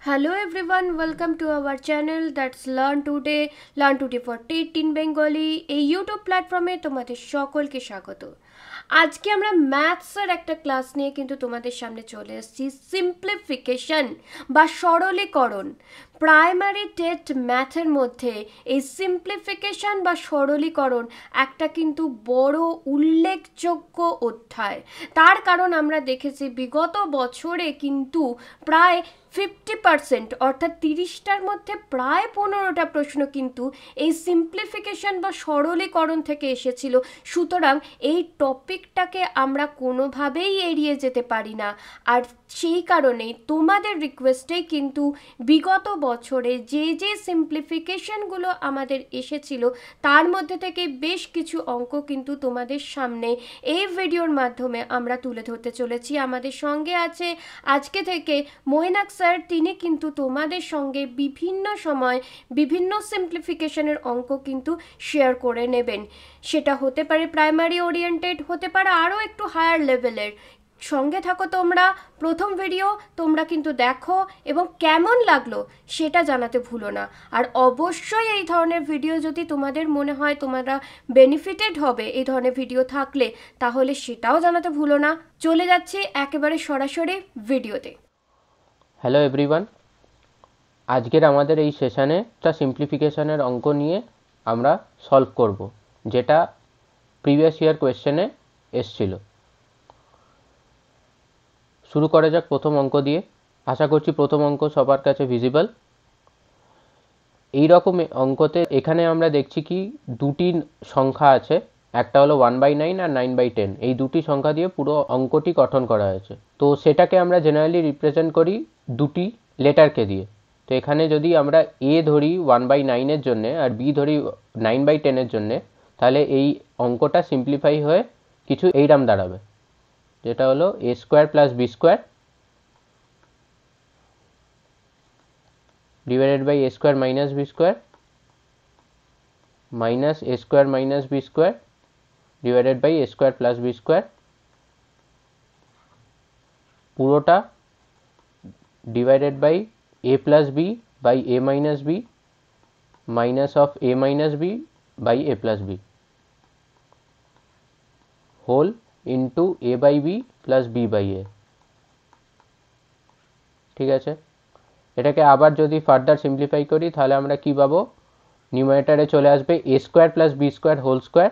Hello everyone, welcome to our channel that's Learn Today for TET in Bengali এই YouTube প্ল্যাটফর্মে তোমাদের সকলকে স্বাগত। আজকে আমরা ম্যাথসের একটা ক্লাস নিয়ে কিন্তু তোমাদের সামনে চলে এসেছি। সিম্পলিফিকেশন বা সরলীকরণ। প্রাইমারি টেট ম্যাথের মধ্যে এই সিম্পলিফিকেশন বা সরলীকরণ একটা কিন্তু বড় উল্লেখযোগ্য অধ্যায়। তার কারণ আমরা দেখেছি বিগত বছরে কিন্তু প্রায় 50% অর্থাৎ 30টার মধ্যে প্রায় 15টা প্রশ্ন কিন্তু এই সিম্পলিফিকেশন বা সরলীকরণ থেকে এসেছিল। সুতরাং এই টপিকটাকে আমরা কোনোভাবেই এড়িয়ে যেতে পারি না। আর সেই কারণেই তোমাদের রিকোয়েস্টেই কিন্তু বিগত বছরে যে সিম্পলিফিকেশনগুলো আমাদের এসেছিল তার মধ্যে থেকে বেশ কিছু অঙ্ক কিন্তু তোমাদের সামনে এই ভিডিওর মাধ্যমে আমরা তুলে ধরতে চলেছি। আমাদের সঙ্গে আছে আজকে থেকে মৈনাক স্যার, তিনি কিন্তু তোমাদের সঙ্গে বিভিন্ন সময় বিভিন্ন সিম্পলিফিকেশনের অঙ্ক কিন্তু শেয়ার করে নেবেন। সেটা হতে পারে প্রাইমারি ওরিয়েন্টেড, হতে পারে আরও একটু হায়ার লেভেলের। সঙ্গে থাকো তোমরা, প্রথম ভিডিও তোমরা কিন্তু দেখো এবং কেমন লাগলো সেটা জানাতে ভুলো না। আর অবশ্যই এই ধরনের ভিডিও যদি তোমাদের মনে হয় তোমরা বেনিফিটেড হবে এই ধরনের ভিডিও থাকলে, তাহলে সেটাও জানাতে ভুলো না। চলে যাচ্ছি একেবারে সরাসরি ভিডিওতে। হ্যালো এভরিওয়ান, আজকের আমাদের এই সেশানে একটা সিম্পলিফিকেশনের অঙ্ক নিয়ে আমরা সলভ করব, যেটা প্রিভিয়াস ইয়ার কোয়েশ্চেনে এসছিল। শুরু করা যাক প্রথম অঙ্ক দিয়ে। আশা করছি প্রথম অঙ্ক সবার কাছে ভিজিবল। এই রকম অঙ্কতে এখানে আমরা দেখছি কি দুটি সংখ্যা আছে, একটা হলো 1/9 আর 9/10। এই দুটি সংখ্যা দিয়ে পুরো অঙ্কটি গঠন করা হয়েছে। তো সেটাকে আমরা জেনারেলি রিপ্রেজেন্ট করি দুটি লেটারকে দিয়ে। তো এখানে যদি আমরা এ ধরি 1/9-এর জন্যে আর বি ধরি 9/10-এর জন্যে, তাহলে এই অঙ্কটা সিম্পলিফাই হয়ে কিছু এইরাম দাঁড়াবে, যেটা হলো a square plus B square divided by a square minus b square minus a square minus b square divided by a square plus b square, পুরোটা divided by a plus b by a minus b minus of a minus b by a plus b whole into a by b plus b by a। ঠিক আছে, এটাকে আবার যদি further simplify করি তাহলে আমরা কি পাবো? নিউমারেটরে চলে আসবে a square plus B square whole square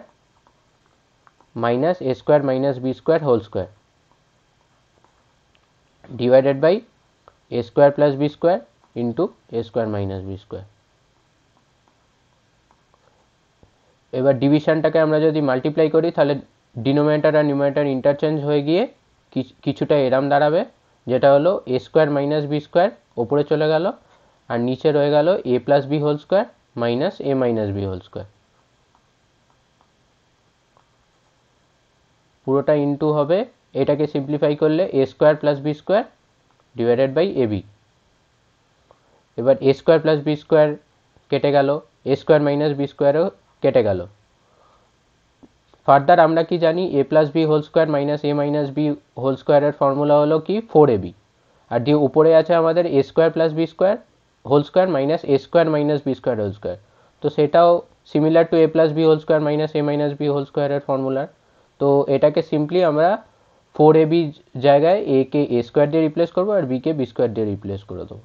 minus a square minus B square whole square divided by a square plus B square into a square minus B square. এবার ডিভিশনটাকে আমরা যদি মাল্টিপ্লাই করি তাহলে ডিনোমিনেটর আর নিউমারেটর ইন্টারচেঞ্জ হয়ে গিয়ে কিছুটা এরাম দাঁড়াবে, যেটা হলো a square minus B square ওপরে চলে গেল আর নিচে রয়ে গেল a plus B whole square minus a minus B whole square. পুরোটা ইন্টু হবে, এটাকে সিম্পলিফাই করলে a square plus B square divided by A B. এবার a square plus B square কেটে গেল, a স্কোয়ার মাইনাস বি স্কোয়ারও কেটে গেল। ফার্দার আমরা কি জানি? a plus B whole square minus a minus B whole স্কোয়ারের ফর্মুলা হলো কি 4ab। আর যে উপরে আছে আমাদের a square plus B square whole square minus a square minus B square whole square. তো সেটাও similar to a plus B whole square minus a minus B whole স্কোয়ারের ফর্মুলার। তো এটাকে সিম্পলি আমরা 4ab জায়গায় a কে a স্কোয়ার দিয়ে রিপ্লেস করবো আর b কে b স্কোয়ার দিয়ে রিপ্লেস করে দেবো।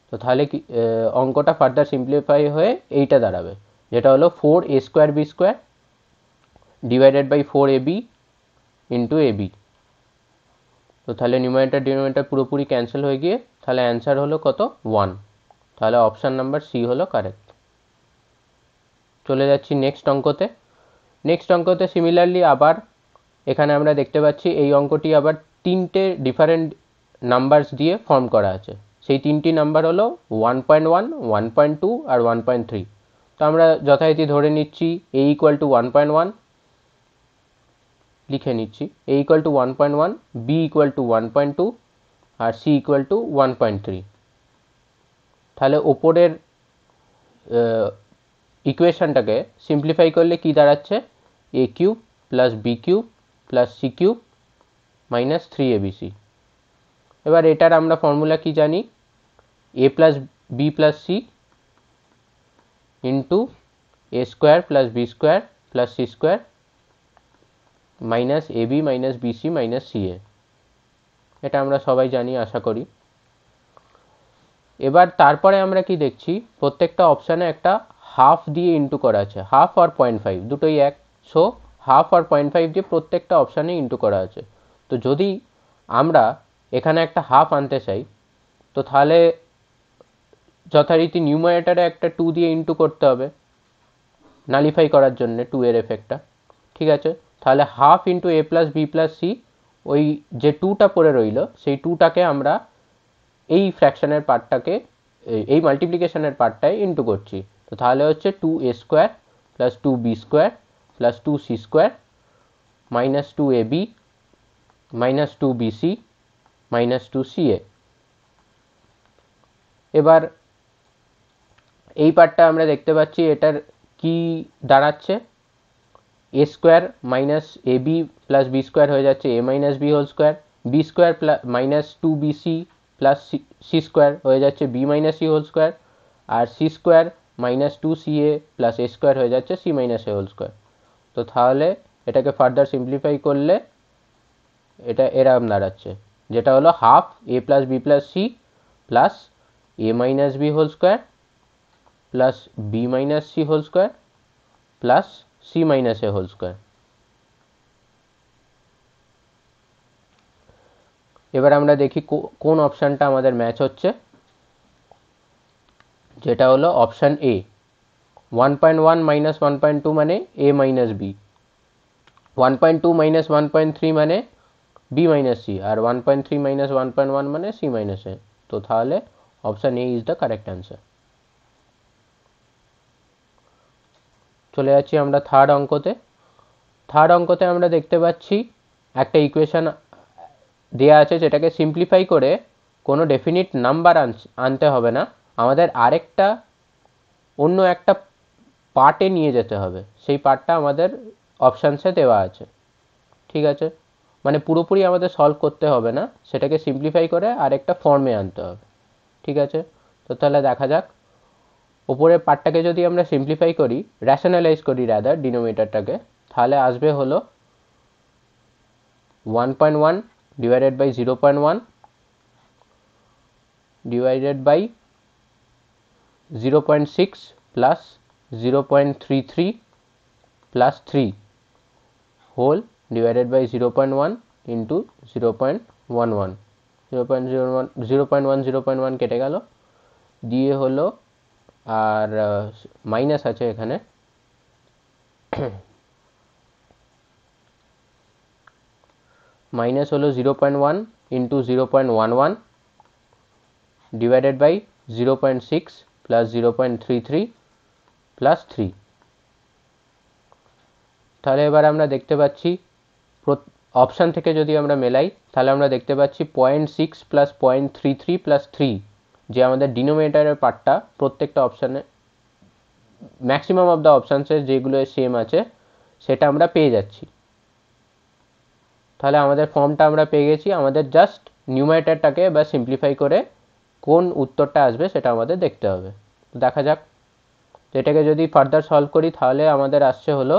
তো তাহলে কি অঙ্কটা ফার্দার সিম্পলিফাই হয়ে এইটা দাঁড়াবে, যেটা হলো 4a square B square divided by 4ab into ab। তো তাহলে নিউমারেটর ডিনোমিনেটর পুরোপুরি ক্যান্সেল হয়ে গিয়ে তাহলে অ্যান্সার হলো কত? 1। তাহলে অপশান নাম্বার সি হলো কারেক্ট। চলে যাচ্ছি নেক্সট অঙ্কতে। নেক্সট অঙ্কতে সিমিলারলি আবার এখানে আমরা দেখতে পাচ্ছি এই অঙ্কটি আবার তিনটে ডিফারেন্ট নাম্বারস দিয়ে ফর্ম করা আছে। সেই তিনটি নাম্বার হলো 1.1, 1.2 আর 1.3। তো আমরা যথারীতি ধরে নিচ্ছি a ইকুয়াল টু 1.1 লিখে নিচ্ছি, a equal to 1.1, b equal to 1.2 আর c ইকুয়াল টু 1.3। তাহলে ওপরের ইকুয়েশনটাকে সিম্পলিফাই করলে কি দাঁড়াচ্ছে? a cube plus B cube plus C cube minus 3abc। এবার এটার আমরা ফর্মুলা কি জানি? a plus b plus c into a square plus b square plus c square minus ab minus bc minus ca, এটা আমরা সবাই জানি আশা করি। এবার তারপরে আমরা কি দেখছি, প্রত্যেকটা অপশানে একটা হাফ দিয়ে ইন্টু করা আছে, হাফ আর 0.5 দুটোই এক, সো হাফ আর 0.5 দিয়ে প্রত্যেকটা অপশানে ইন্টু করা আছে। তো যদি আমরা এখানে একটা হাফ আনতে চাই, তো তাহলে যথারীতি নিউমারেটারে একটা 2 দিয়ে ইন্টু করতে হবে নালিফাই করার জন্য 2 এর এফেক্টটা, ঠিক আছে। তাহলে হাফ ইন্টু এ প্লাস বি প্লাস সি, ওই যে 2টা পড়ে রইল সেই 2টাকে আমরা এই ফ্র্যাকশনের পার্টটাকে এই মাল্টিপ্লিকেশনের পার্টটায় ইন্টু করছি। তো তাহলে হচ্ছে 2a square plus 2b square plus 2c square minus 2ab minus 2bc minus 2ca। এবার এই পার্টটা আমরা দেখতে পাচ্ছি এটার কি দাঁড়াচ্ছে, a square minus ab plus b square হয়ে যাচ্ছে a minus b whole square, b square minus 2bc plus C square হয়ে যাচ্ছে b minus c whole square, আর c square minus 2ca plus a square হয়ে যাচ্ছে c minus a whole square. তো তাহলে এটাকে ফার্দার সিম্পলিফাই করলে এটা এরকম দাঁড়াচ্ছে, যেটা হলো half a plus B plus C plus a minus B whole square plus B minus c whole square plus C minus a whole square. এবার আমরা দেখি কোন অপশানটা আমাদের ম্যাচ হচ্ছে, যেটা হলো অপশান এ। 1.1 মাইনাস 1.2 মানে এ মাইনাস বি, 1.2 মাইনাস 1.3 মানে বি মাইনাস সি, আর 1.3 মাইনাস 1.1 মানে সি মাইনাস এ। তো তাহলে option A is the correct answer. চলে যাচ্ছি আমরা থার্ড অঙ্কতে। থার্ড অঙ্কতে আমরা দেখতে পাচ্ছি একটা ইকুয়েশন দেওয়া আছে, যেটাকে সিম্পলিফাই করে কোনো ডেফিনিট নাম্বার আনতে হবে না, আমাদের আরেকটা অন্য একটা পার্টে নিয়ে যেতে হবে। সেই পার্টটা আমাদের অপশানসে দেওয়া আছে, ঠিক আছে। মানে পুরোপুরি আমাদের সলভ করতে হবে না, সেটাকে সিম্পলিফাই করে আরেকটা ফর্মে আনতে হবে, ঠিক আছে। তো তাহলে দেখা যাক, ওপরের পার্টটাকে যদি আমরা সিম্পলিফাই করি, র্যাশনালাইজ করি রাদার ডিনোমিনেটরটাকে, তাহলে আসবে হলো 1.1 divided by 0.1 divided by 0.6 plus 0.33 plus 3 whole divided by 0.1 into 0.11। 0.1 কেটে গেল, দিয়ে হলো আর মাইনাস আছে এখানে, মাইনাস হলো 0.1 into 0.11 divided by 0.6 plus 0.33 plus 3। তাহলে এবার আমরা দেখতে পাচ্ছি অপশান থেকে যদি আমরা মেলাই, তাহলে আমরা দেখতে পাচ্ছি 0.6 প্লাস 0.33 প্লাস 3, যে আমাদের ডিনোমিনেটরের পার্টটা প্রত্যেকটা অপশানে ম্যাক্সিমাম অফ দ্য অপশানসের যেগুলো সেম আছে সেটা আমরা পেয়ে যাচ্ছি। তাহলে আমাদের ফর্মটা আমরা পেয়ে গেছি, আমাদের জাস্ট নিউমারেটরটাকে বা সিম্পলিফাই করে কোন উত্তরটা আসবে সেটা আমাদের দেখতে হবে। দেখা যাক, এটাকে যদি ফার্দার সলভ করি তাহলে আমাদের আসছে হলো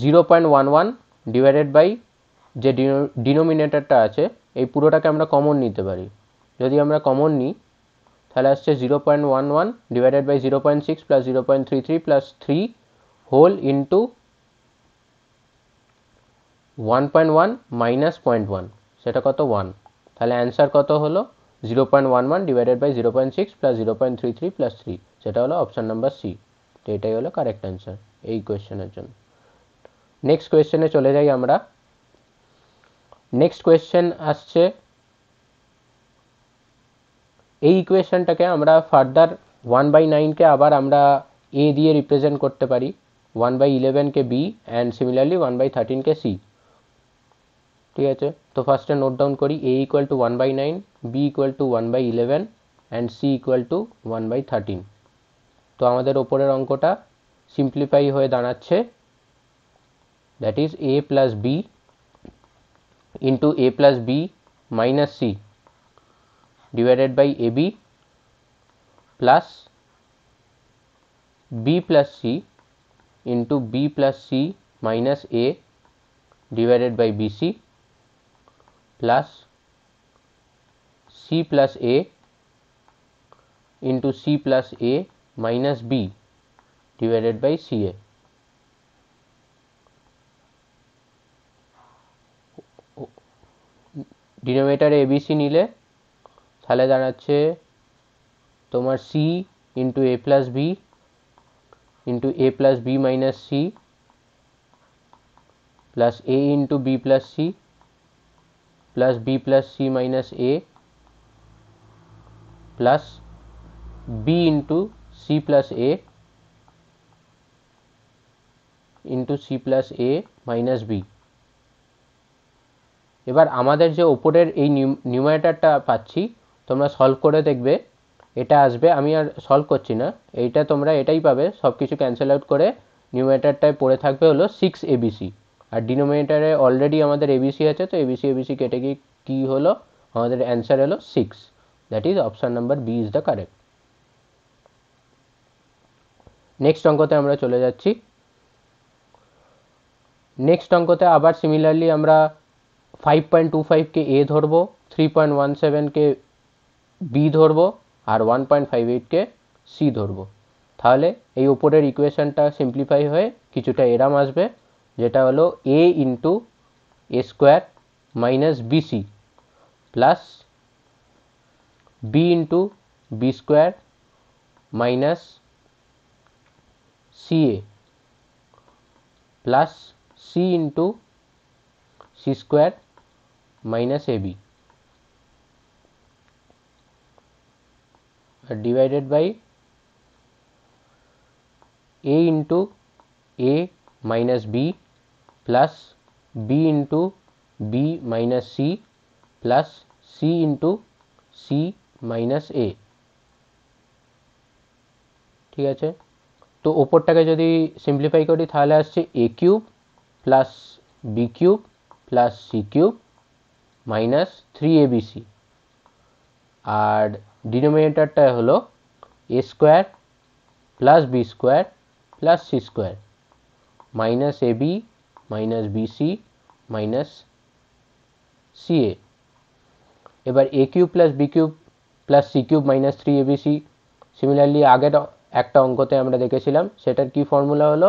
0.11 ডিভাইডেড বাই যে ডিনোমিনেটরটা আছে এই পুরোটাকে আমরা কমন নিতে পারি। যদি আমরা কমন নিই তাহলে আসছে 0.11 divided by 0.6 plus 0.33 plus 3 whole into 1.1 minus 0.1, সেটা কত 1। তাহলে অ্যান্সার কত হলো 0.11 ডিভাইডেড বাই 0.6 প্লাস 0.33 প্লাস 3, সেটা হলো অপশান নাম্বার সি। তো এটাই হলো কারেক্ট অ্যান্সার এই কোয়েশ্চেনের জন্য। নেক্সট কোয়েশ্চেনে চলে যাই আমরা। নেক্সট কোয়েশ্চেন আসছে, এই ইকুয়েশনটাকে আমরা ফার্দার 1/9 কে আবার আমরা এ দিয়ে রিপ্রেজেন্ট করতে পারি, 1/11 কে বি, অ্যান্ড সিমিলারলি 1/13 কে সি, ঠিক আছে। তো ফার্স্টে নোট ডাউন করি, A equal to 1/9, B equal to 1/11 and C equal to 1/13। তো আমাদের ওপরের অঙ্কটা সিম্পলিফাই হয়ে দাঁড়াচ্ছে, that is A plus B into A plus B minus C divided by AB plus B plus C into B plus C minus A divided by BC plus C plus A into C plus A minus B divided by CA. ডিনোমিনেটরে ABC নিলে তাহলে দাঁড়াচ্ছে তোমার C into A plus B into A plus B minus C plus A into B plus C plus B plus C minus A plus B into C plus A into C plus A minus B. এবার আমাদের যে উপরের এই নিউমারেটরটা পাচ্ছি তোমরা solve করে দেখবে এটা আসবে, আমি আর সলভ করছি না, এইটা তোমরা এটাই পাবে, সব কিছু ক্যান্সেল আউট করে নিউমারেটরটায় পড়ে থাকবে হলো 6abc, আর ডিনোমিনেটরে অলরেডি আমাদের abc আছে, তো abc কেটে গিয়ে কী হলো আমাদের অ্যান্সার হলো 6, that is option number B is the correct. Next অঙ্কতে আমরা চলে যাচ্ছি। নেক্সট অঙ্কতে আবার সিমিলারলি আমরা 5.25 কে এ ধরবো, 3.17 কে বি ধরবো আর 1.58 কে সি ধরবো। তাহলে এই উপরের ইকুয়েশনটা সিম্পলিফাই হয়ে কিছুটা এরাম আসবে, যেটা হলো a into a square minus b c plus B into b square minus CA plus C into C square minus AB divided by A into A minus B plus B into B minus C plus C into C minus A। ঠিক আছে, তো ওপরটাকে যদি simplify করি তাহলে আসছে a cube plus B cube plus C cube minus 3abc, আর ডিনোমিনেটরটা হলো এ square plus B square plus C square minus a b minus b c minus c a. এবার a cube plus B cube plus C cube minus 3abc similarly আগের একটা অঙ্কতে আমরা দেখেছিলাম, সেটার কি ফর্মুলা হলো,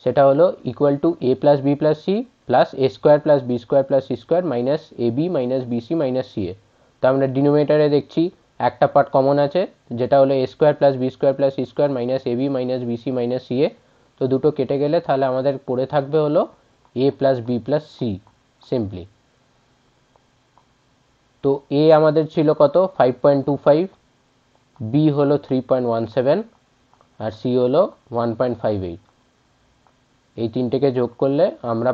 সেটা হলো equal to a plus B plus C plus a square plus B square plus C square minus a b minus b c minus c a. তো আমরা ডিনোমিনেটরে দেখছি একটা পার্ট কমন আছে, যেটা হলো এ square plus B square plus C square minus a b minus b c minus c a. তো দুটো কেটে গেলে তাহলে আমাদের পড়ে থাকবে হলো a plus B plus c simply. তো এ আমাদের ছিল কত 5.25, বি হলো 3.17 আর সি হলো 1.58। এই তিনটেকে যোগ করলে আমরা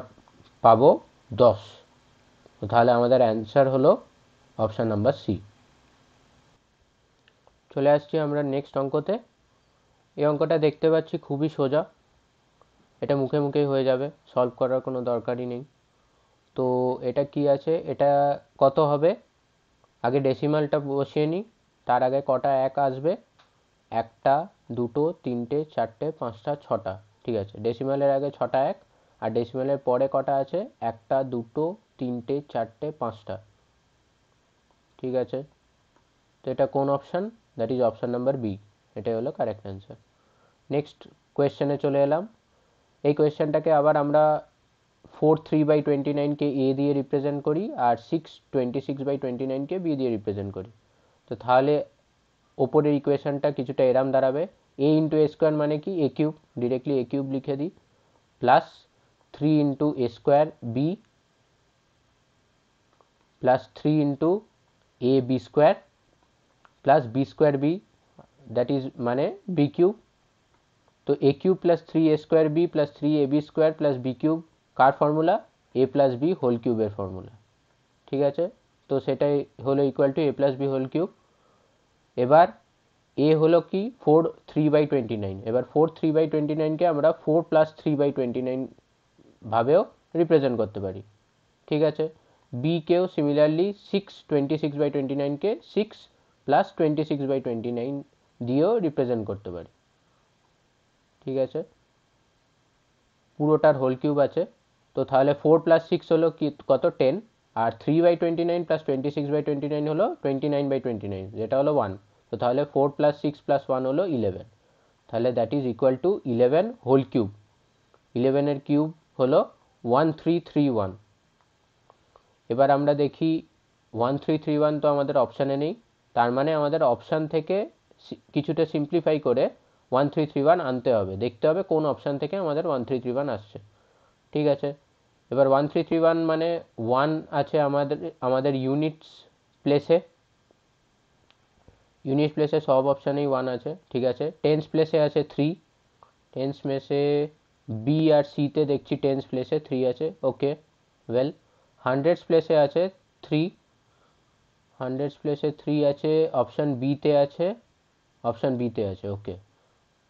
পাবো 10। তো তাহলে আমাদের অ্যান্সার হলো অপশান নাম্বার সি। চলে আসছি আমরা নেক্সট অঙ্কতে। এই অঙ্কটা দেখতে পাচ্ছি খুবই সোজা, এটা মুখে মুখেই হয়ে যাবে, সলভ করার কোনো দরকারই নেই। তো এটা কি আছে, এটা কত হবে, আগে ডেসিমালটা বসিয়ে নিই, তার আগে কটা এক আসবে, একটা দুটো তিনটে চারটে পাঁচটা ছটা। ঠিক আছে, ডেসিমালের আগে ছটা এক, আর ডেসিমালের পরে কটা আছে, একটা দুটো তিনটে চারটে পাঁচটা। ঠিক আছে, তো এটা কোন option, that is option number B, এটাই হলো কারেক্ট অ্যান্সার। নেক্সট কোয়েশ্চেনে চলে এলাম। এই কোয়েশ্চেনটাকে আবার আমরা 4/3/29 কে এ দিয়ে রিপ্রেজেন্ট করি আর 6/26/29 কে বি দিয়ে রিপ্রেজেন্ট করি। তো তাহলে ওপরের ইকুয়েশনটা কিছুটা এরাম দাঁড়াবে, এ ইন্টু এ স্কোয়ার মানে কি a cube, directly a cube লিখে দিই, plus 3 into a square b plus 3 into a b square plus B square b, that is মানে বি কিউব। তো a cube plus 3 a square b plus 3 a b square plus B cube কার formula, a plus B whole কিউবের formula. ঠিক আছে, তো সেটাই হলো equal to a plus B whole cube. এবার এ হলো কি 4/3/29, এবার 4/3/29কে আমরা 4 প্লাস 3/29 ভাবেও রিপ্রেজেন্ট করতে পারি। ঠিক আছে, বি কেও সিমিলারলি 6/26/29কে 6 প্লাস 26/29 দিয়েও রিপ্রেজেন্ট করতে পারি। ঠিক আছে, পুরোটার হোল কিউব আছে। তো তাহলে 4 + 6 হলো কি কত 10, আর 3/29 + 26/29 হলো 29/29, যেটা হলো 1। তো তাহলে 4 + 6 + 1 হলো 11। তাহলে that is equal to 11 whole cube. 11 এর কিউব হলো 1331। এবার আমরা দেখি 1331 তো আমাদের অপশানে নেই, তার মানে আমাদের অপশান থেকে কিছুটা সিম্পলিফাই করে 1331 আনতে হবে, দেখতে হবে কোন অপশান থেকে আমাদের 1331 আসছে। ঠিক আছে, এবার 1331 মানে 1 আছে আমাদের ইউনিটস প্লেসে, ইউনিট প্লেসে সব অপশানেই 1 আছে। ঠিক আছে, টেন্স প্লেসে আছে 3, টেন্স প্লেসে বি আর সিতে দেখছি টেন্স প্লেসে 3 আছে। ওকে, ওয়েল, হান্ড্রেডস প্লেসে আছে 3, হান্ড্রেডস প্লেসে 3 আছে, অপশান বিতে আছে, অপশান বিতে আছে। ওকে,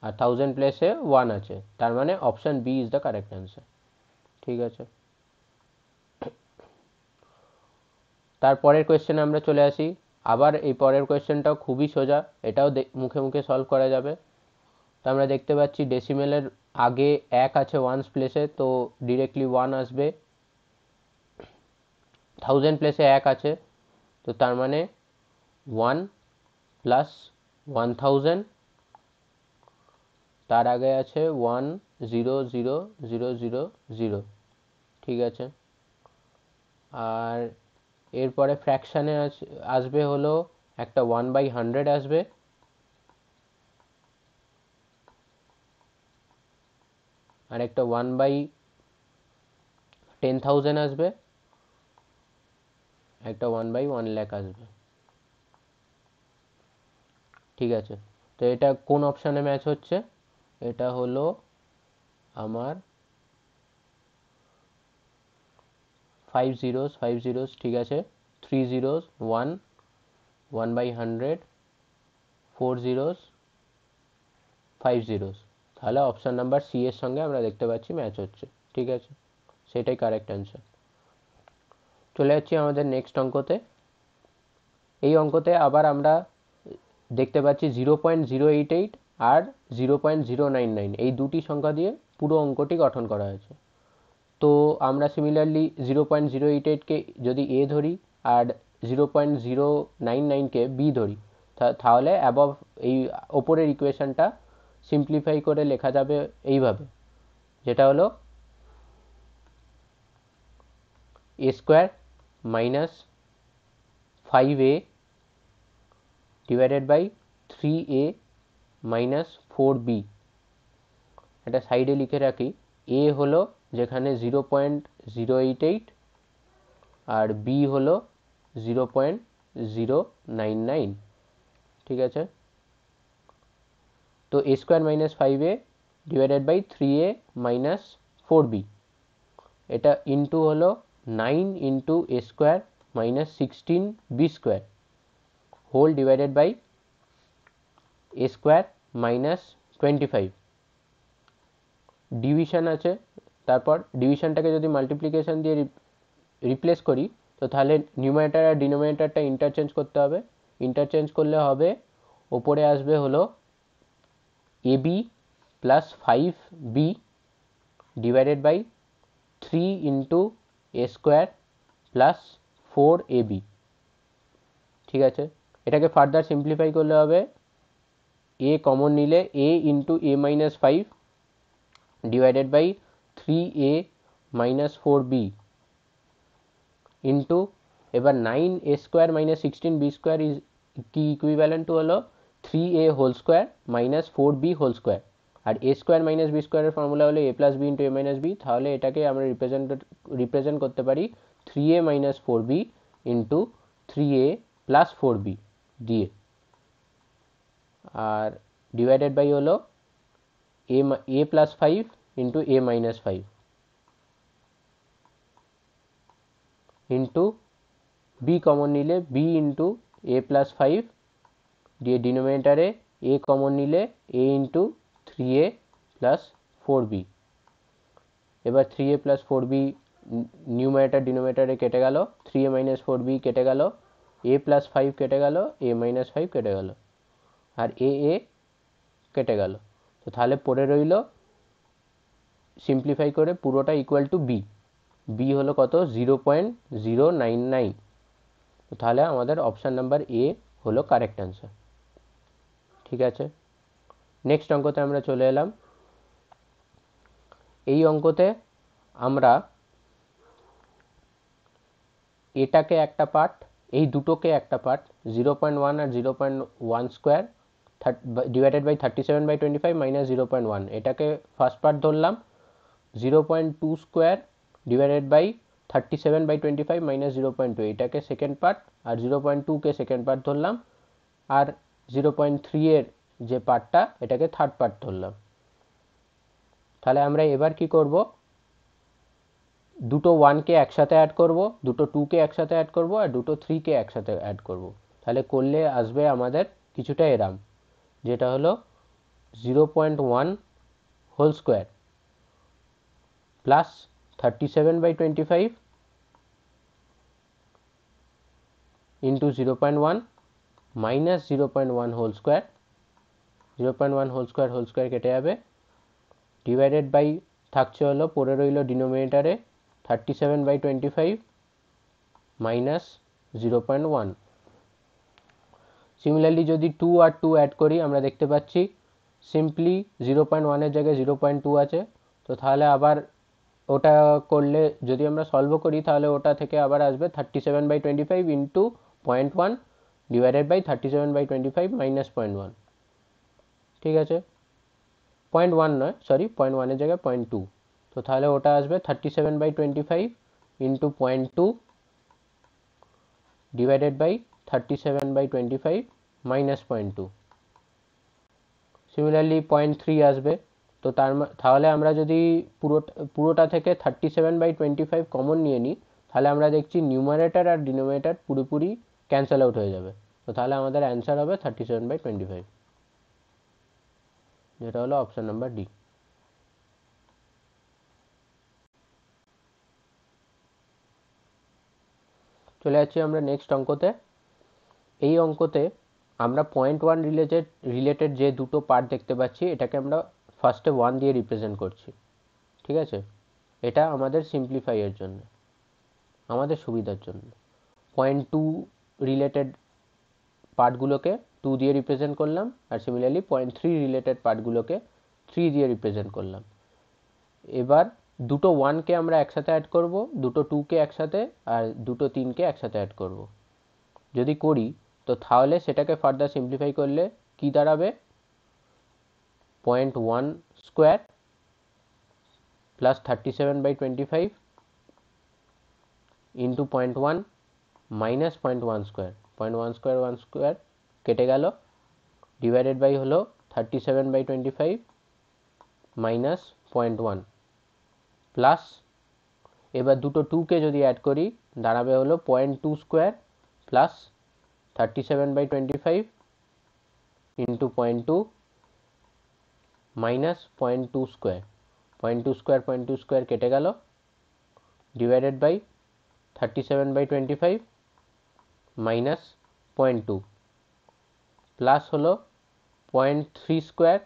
আর থাউজেন্ড প্লেসে 1 আছে, তার মানে option B is the correct answer. ঠিক আছে, তারপরের কোয়েশ্চেনে আমরা চলে আসি। আবার এই পরের কোয়েশ্চেনটাও খুবই সোজা, এটাও মুখে মুখে সলভ করা যাবে। তো আমরা দেখতে পাচ্ছি ডেসিমেলের আগে 1 আছে ওয়ান্স প্লেসে, তো ডিরেক্টলি 1 আসবে। থাউজেন্ড প্লেসে 1 আছে, তো তার মানে 1 প্লাস 1000, তার আগে আছে 1000000। ঠিক আছে, আর এরপরে ফ্র্যাকশানে আসবে হলো একটা 1/100 আসবে, আর একটা 1/10,000 আসবে, একটা 1/1,00,000 আসবে। ঠিক আছে, তো এটা কোন অপশানে ম্যাচ হচ্ছে? এটা হলো আমার 5 zeros 5 zeros। ঠিক আছে, 3 zeros 1, 1/100, 4 zeros 5 zeros। তাহলে অপশান নাম্বার সি এর সঙ্গে আমরা দেখতে পাচ্ছি ম্যাচ হচ্ছে। ঠিক আছে, সেটাই কারেক্ট অ্যান্সার। চলে যাচ্ছি আমাদের নেক্সট অঙ্কতে। এই অঙ্কতে আবার আমরা দেখতে পাচ্ছি 0.088 আর 0.099, এই দুটি সংখ্যা দিয়ে পুরো অঙ্কটি গঠন করা হয়েছে। তো আমরা সিমিলারলি 0.088কে যদি এ ধরি আর 0.099কে বি ধরি, তাহলে অ্যাবভ এই ওপরের ইকুয়েশনটা সিম্পলিফাই করে লেখা যাবে এইভাবে, যেটা হলো a square minus 5a divided by 3a minus 4b। এটা সাইডে লিখে রাখি, a হলো যেখানে 0.088 আর বি হলো 0.099। ঠিক আছে, তো a square minus 5a divided by 3a minus 4b, এটা ইন্টু হলো 9 into a square minus 16b square whole divided by a square minus 25। Division আছে, তারপর ডিভিশনটাকে যদি মাল্টিপ্লিকেশন দিয়ে রিপ্লেস করি, তো তাহলে নিউমারেটর আর ডিনোমিনেটরটা ইন্টারচেঞ্জ করতে হবে। ইন্টারচেঞ্জ করলে হবে, ওপরে আসবে হলো ab plus 5b divided by 3 into a square plus 4ab। ঠিক আছে, এটাকে ফার্দার সিম্পলিফাই করলে হবে, a কমন নিলে a into a minus 5 divided by 3a minus 4b into, এবার 9a square minus 16b square is কি ইকুইভ্যালেন্ট টু হলো 3a whole square minus 4b whole square. আর a স্কোয়ার মাইনাস b স্কোয়ারের formula হলো a plus B into a minus B, তাহলে এটাকে আমরা represent করতে পারি 3a minus 4b into 3a plus 4b দিয়ে, আর ডিভাইডেড বাই হলো a plus 5 into a minus 5 into B common নিলে b ইন্টু a প্লাস 5 দিয়ে ডিনোমিনেটারে a কমন নিলে a into 3a plus 4b। এবার 3a প্লাস 4b নিউমারেটার ডিনোমিনেটারে কেটে গেল, 3a মাইনাস 4b কেটে গেল, এ প্লাস 5 কেটে গেল, এ মাইনাস 5 কেটে গেল, আর এ কেটে গেল। তো তাহলে পড়ে রইল সিম্পলিফাই করে পুরোটা ইকুয়াল টু বি। বি হলো কত? 0.099। তো তাহলে আমাদের অপশান নাম্বার এ হলো কারেক্ট অ্যান্সার। ঠিক আছে, নেক্সট অঙ্কতে আমরা চলে এলাম। এই অঙ্কতে আমরা এটাকে একটা পার্ট, এই দুটোকে একটা পার্ট, 0.1 আর 0.1 স্কোয়ার ডিভাইডেড বাই 37/25 মাইনাস 0.1, এটাকে ফার্স্ট পার্ট ধরলাম। 0.2 স্কোয়ার ডিভাইডেড বাই 37/25 মাইনাস 0.2, এটাকে সেকেন্ড পার্ট, আর 0.2কে সেকেন্ড পার্ট ধরলাম, আর 0.3 এর যে পার্টটা এটাকে থার্ড পার্ট ধরলাম। তাহলে আমরা এবার কি করব? দুটো 1কে একসাথে অ্যাড করব, দুটো 2কে একসাথে অ্যাড করব, আর দুটো 3কে একসাথে অ্যাড করব। তাহলে করলে আসবে আমাদের কিছুটা এরাম, যেটা হলো 0.1 whole square plus 37/25 into 0.1 minus 0.1 whole square, 0.1 whole square কেটে যাবে, ডিভাইডেড বাই থাকছে হলো, পড়ে রইল ডিনোমিনেটারে 37/25 মাইনাস 0.1। সিমিলারলি যদি 2 আর 2 অ্যাড করি, আমরা দেখতে পাচ্ছি সিম্পলি 0.1 এর জায়গায় 0.2 আছে। তো তাহলে আবার ওটা করলে যদি আমরা সলভও করি, তাহলে ওটা থেকে আবার আসবে 37/25 ইন্টু 0.1 ডিভাইডেড বাই 37/25 মাইনাস 0.1। ঠিক আছে, 0.1 নয়, সরি, 0.1 এর জায়গায় 0.2। তো তাহলে ওটা আসবে 37/25 into 0.2 divided by 37/25 minus 0.2। Similarly 0.3 আসবে। তো তাহলে আমরা যদি পুরোটা থেকে 37/25 কমন নিয়ে নিই, তাহলে আমরা দেখছি নিউমারেটর আর ডিনোমিনেটর পুরোপুরি ক্যান্সেল আউট হয়ে যাবে। তো তাহলে আমাদের অ্যান্সার হবে 37/25, যেটা হলো অপশান নাম্বার ডি। চলে যাচ্ছি আমরা নেক্সট অঙ্কতে। এই অঙ্কতে আমরা 0.1 রিলেটেড যে দুটো পার্ট দেখতে পাচ্ছি, এটাকে আমরা ফার্স্টে 1 দিয়ে রিপ্রেজেন্ট করছি। ঠিক আছে, এটা আমাদের সিম্পলিফাইয়ের জন্য, আমাদের সুবিধার জন্য। 0.2 রিলেটেড পার্টগুলোকে 2 দিয়ে রিপ্রেজেন্ট করলাম, আর সিমিলারলি 0.3 রিলেটেড পার্টগুলোকে 3 দিয়ে রিপ্রেজেন্ট করলাম। এবার দুটো 1কে আমরা একসাথে অ্যাড করব, দুটো 2কে একসাথে, আর দুটো 3কে একসাথে অ্যাড করব। যদি করি তো তাহলে সেটাকে ফার্দার সিম্পলিফাই করলে কি দাঁড়াবে? 0.1 square plus 37/25 into 0.1 minus 0.1 square, 0.1 square 1 square কেটে গেল, ডিভাইডেড বাই হলো 37/25 মাইনাস 0.1 প্লাস, এবার দুটো 2কে যদি অ্যাড করি দাঁড়াবে হলো 0.2 square plus 37/25 into 0.2 minus 0.2 square, 0.2 square কেটে গেল, ডিভাইডেড বাই 37/25 মাইনাস 0.2 প্লাস হলো 0.3 স্কোয়ার,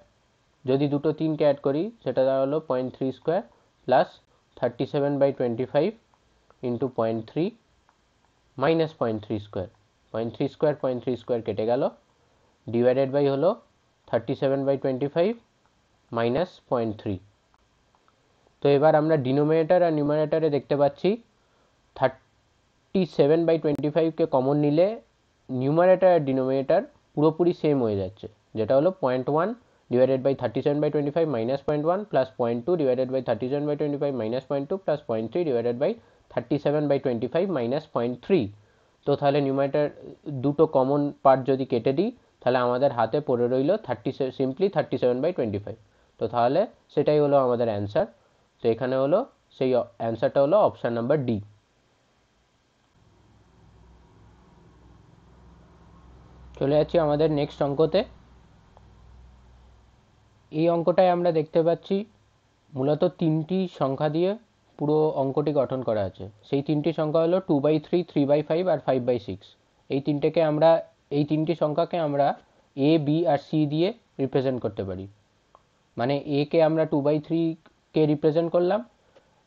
যদি দুটো 3কে অ্যাড করি সেটা হলো 0.3 square plus 37/25 into 0.3 minus 0.3 square, 0.3 square কেটে গেল, ডিভাইডেড বাই হলো 37/25 মাইনাস 0.3। তো এবার আমরা ডিনোমিনেটর আর নিউমারেটরে দেখতে পাচ্ছি 37/25কে কমন নিলে নিউমারেটর আর ডিনোমিনেটর পুরোপুরি সেম হয়ে যাচ্ছে, যেটা হলো 0.1 divided by 37/25 minus 0.1 plus 0.2 divided by 37/25 minus 0.2 plus 0.3 divided by 37/25 minus 0.3। তো তাহলে নিউমারেটর দুটো কমন পার্ট যদি কেটে দিই, তাহলে আমাদের হাতে পড়ে রইল সিম্পলি 37/25। তো তাহলে সেটাই হলো আমাদের অ্যান্সার। তো এখানে হলো সেই অ্যান্সারটা হলো অপশান নাম্বার ডি। চলে যাচ্ছি আমাদের নেক্সট অঙ্কতে। এই অঙ্কটায় আমরা দেখতে পাচ্ছি মূলত 3টি সংখ্যা দিয়ে পুরো অঙ্কটি গঠন করা আছে। সেই 3টি সংখ্যা হলো 2/3, 3/5 আর 5/6। এই তিনটি সংখ্যাকে আমরা এ বি আর সি দিয়ে রিপ্রেজেন্ট করতে পারি। মানে এ কে আমরা 2/3 কে রিপ্রেজেন্ট করলাম,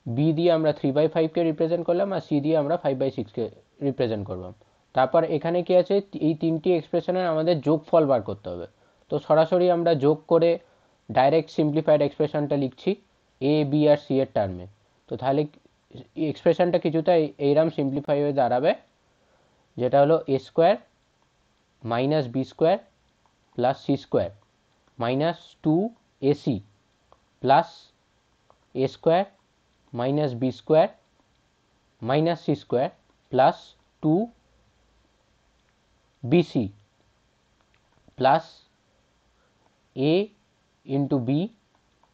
বি দিয়ে আমরা 3/5 কে রিপ্রেজেন্ট করলাম, আর সি দিয়ে আমরা 5/6 কে রিপ্রেজেন্ট করলাম। তারপর এখানে কি আছে, এই তিনটি এক্সপ্রেশনের আমাদের যোগফল বার করতে হবে। তো সরাসরি আমরা যোগ করে ডাইরেক্ট সিম্পলিফাইড এক্সপ্রেশনটা লিখছি এ বি আর সি এর টার্মে। তো তাহলে এক্সপ্রেশনটা কিছুটা এইরকম সিম্পলিফাই হয়ে দাঁড়াবে, যেটা হলো এ square minus B square plus C square minus 2ac plus a square minus B square minus c square plus 2bc plus a into B